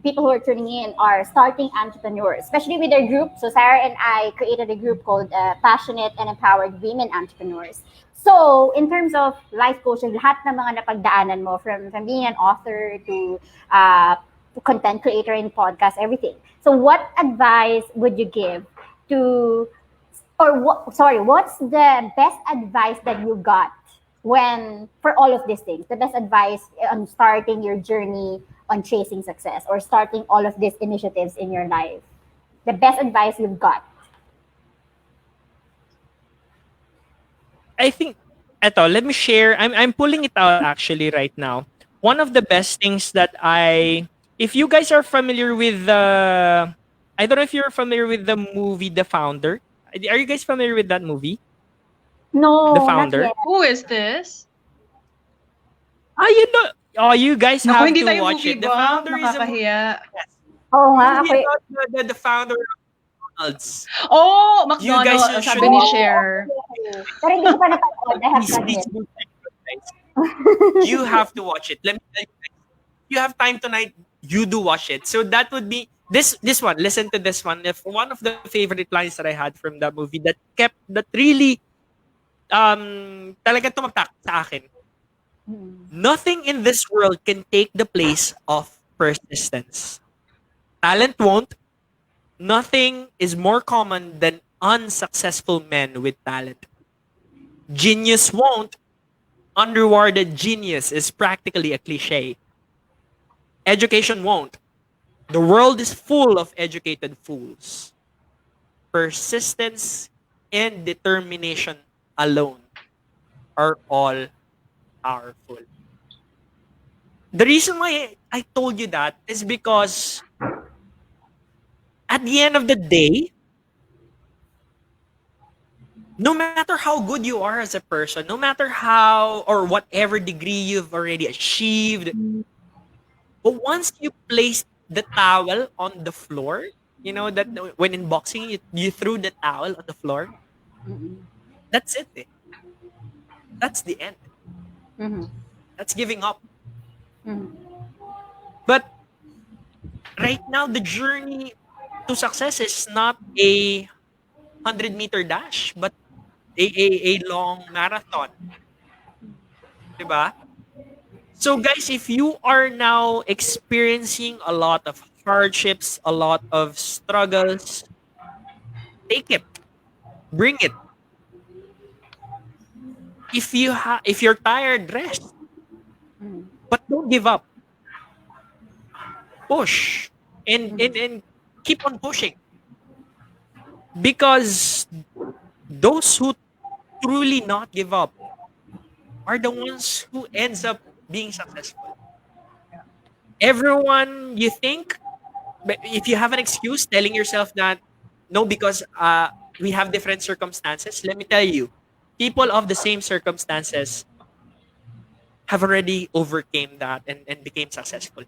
people who are tuning in are starting entrepreneurs, especially with their group. So Sarah and I created a group called Passionate and Empowered Women Entrepreneurs. So in terms of life coaching, lahat ng mga napagdaanan mo from being an author to content creator in podcast, everything. So what advice would you give what's the best advice that you got for all of these things, the best advice on starting your journey on chasing success or starting all of these initiatives in your life? The best advice you've got. I think, let me share. I'm pulling it out actually right now. One of the best things that if you guys are familiar with I don't know if you're familiar with the movie The Founder. Are you guys familiar with that movie? No, The Founder. not yet. Who is this? You know. Oh, you guys Naku, have hindi to tayo watch movie it. The ba? Founder is a movie. Nakakahiya. Oo nga, ako The founder of McDonald's. Oh, You guys McDonald's, should sabi ni watch. Cher. Pero hindi ko pa napanood. I have to Please admit. do guys. You have to watch it. Let me tell you guys. You have time tonight. You do watch it. So that would be this one. Listen to this one. If one of the favorite lines that I had from that movie that really talaga tumatak sa akin. Nothing in this world can take the place of persistence. Talent won't. Nothing is more common than unsuccessful men with talent. Genius won't. unrewarded genius is practically a cliche. Education won't. The world is full of educated fools. Persistence and determination alone are all powerful. The reason why I told you that is because at the end of the day, no matter how good you are as a person, no matter how or whatever degree you've already achieved, but once you place the towel on the floor, you know that when in boxing you threw the towel on the floor, that's it. Eh. That's the end. Mhm. That's giving up. Mhm. But right now, the journey to success is not a 100-meter dash, but a long marathon. Diba? So guys, if you are now experiencing a lot of hardships, a lot of struggles, take it. Bring it. If you're tired, rest. But don't give up. Push. And keep on pushing. Because those who truly not give up are the ones who ends up being successful. Everyone you think, but if you have an excuse telling yourself that no, because we have different circumstances, let me tell you, people of the same circumstances have already overcame that and became successful.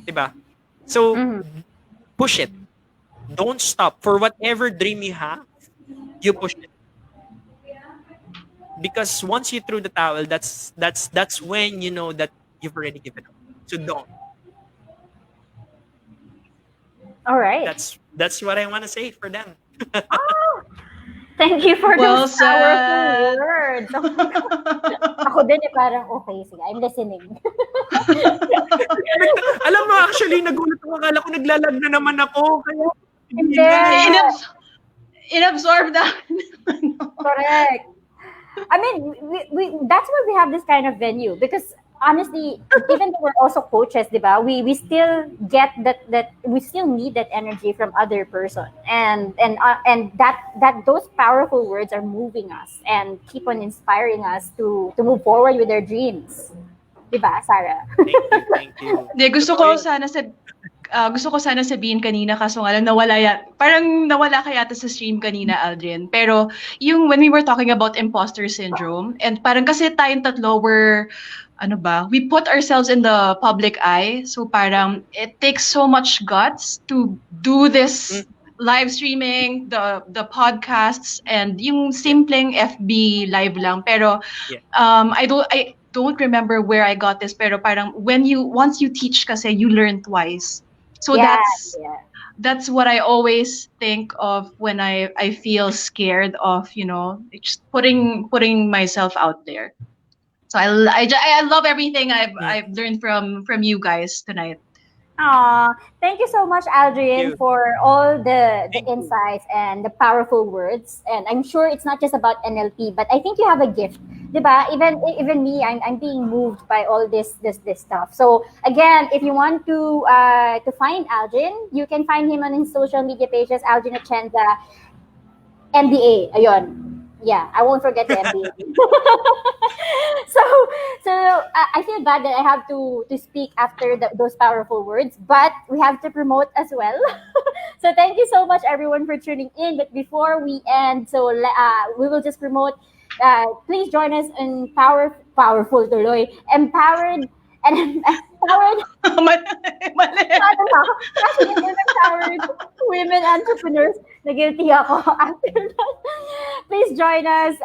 Diba? So Mhm. push it. Don't stop. For whatever dream you have, you push it. Because once you threw the towel, that's when you know that you've already given up. So don't. All right. That's what I want to say for them. Thank you for Well those powerful said. words. Oh my God. Ako din parang, okay, sige, I'm listening. Alam mo, actually, nagulat ako. Akala ko naglalag na naman ako. Kaya, Hindi. Inabsorb that. Correct. I mean, that's why we have this kind of venue because honestly, even though we're also coaches, diba, we still get that we still need that energy from other person, and that those powerful words are moving us and keep on inspiring us to move forward with our dreams, diba, Sarah? Thank you. Hindi, gusto ko sana sabihin kanina kaso nga lang parang nawala ka yata sa stream kanina, Aldrin. Pero yung when we were talking about imposter syndrome and parang kasi tayong tatlo we put ourselves in the public eye. So parang it takes so much guts to do this live streaming, the podcasts and yung simpleng FB live lang. Pero I don't remember where I got this, pero parang once you teach kasi you learn twice. So Yeah, that's what I always think of when I feel scared of, just putting myself out there. So I love everything I've learned from you guys tonight. Aw, thank you so much, Aldrin, you. for all the insights and the powerful words. And I'm sure it's not just about NLP, but I think you have a gift, diba? Even me, I'm being moved by all this stuff. So again, if you want to find Aldrin, you can find him on his social media pages, Aldrin Atienza, MBA. Ayun. Yeah, I won't forget the MBA. So I feel bad that I have to speak after those powerful words, but we have to promote as well. So thank you so much, everyone, for tuning in. But before we end, we will just promote. Please join us in powerful tuloy, empowered and empowered. Empowered women entrepreneurs. Na-guilty ako after that. Please join us.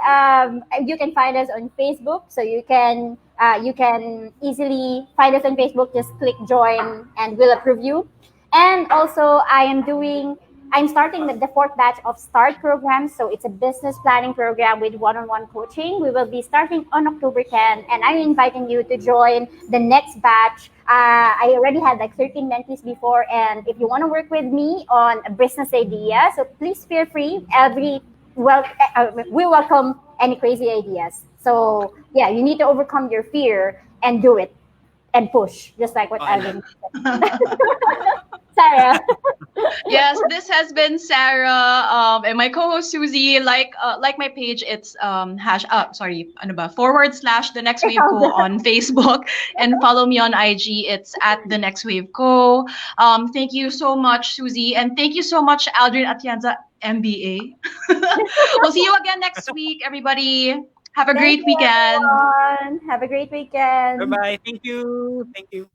You can find us on Facebook. So you can easily find us on Facebook. Just click join and we'll approve you. And also I'm starting the fourth batch of START program. So it's a business planning program with one-on-one coaching. We will be starting on October 10. And I'm inviting you to join the next batch. I already had like 13 mentees before. And if you want to work with me on a business idea, so please feel free. We welcome any crazy ideas. So yeah, you need to overcome your fear and do it and push, just like what Aldrin said. Sarah. Yes, this has been Sarah, and my co-host Suzie. Like my page, it's ano ba, / the next wave co on Facebook, and follow me on IG. It's at the next wave co. Thank you so much, Suzie, and thank you so much, Aldrin Atienza, MBA. We'll see you again next week, everybody. Have a Thank great you, weekend. everyone. Have a great weekend. Bye bye. Thank you. Thank you.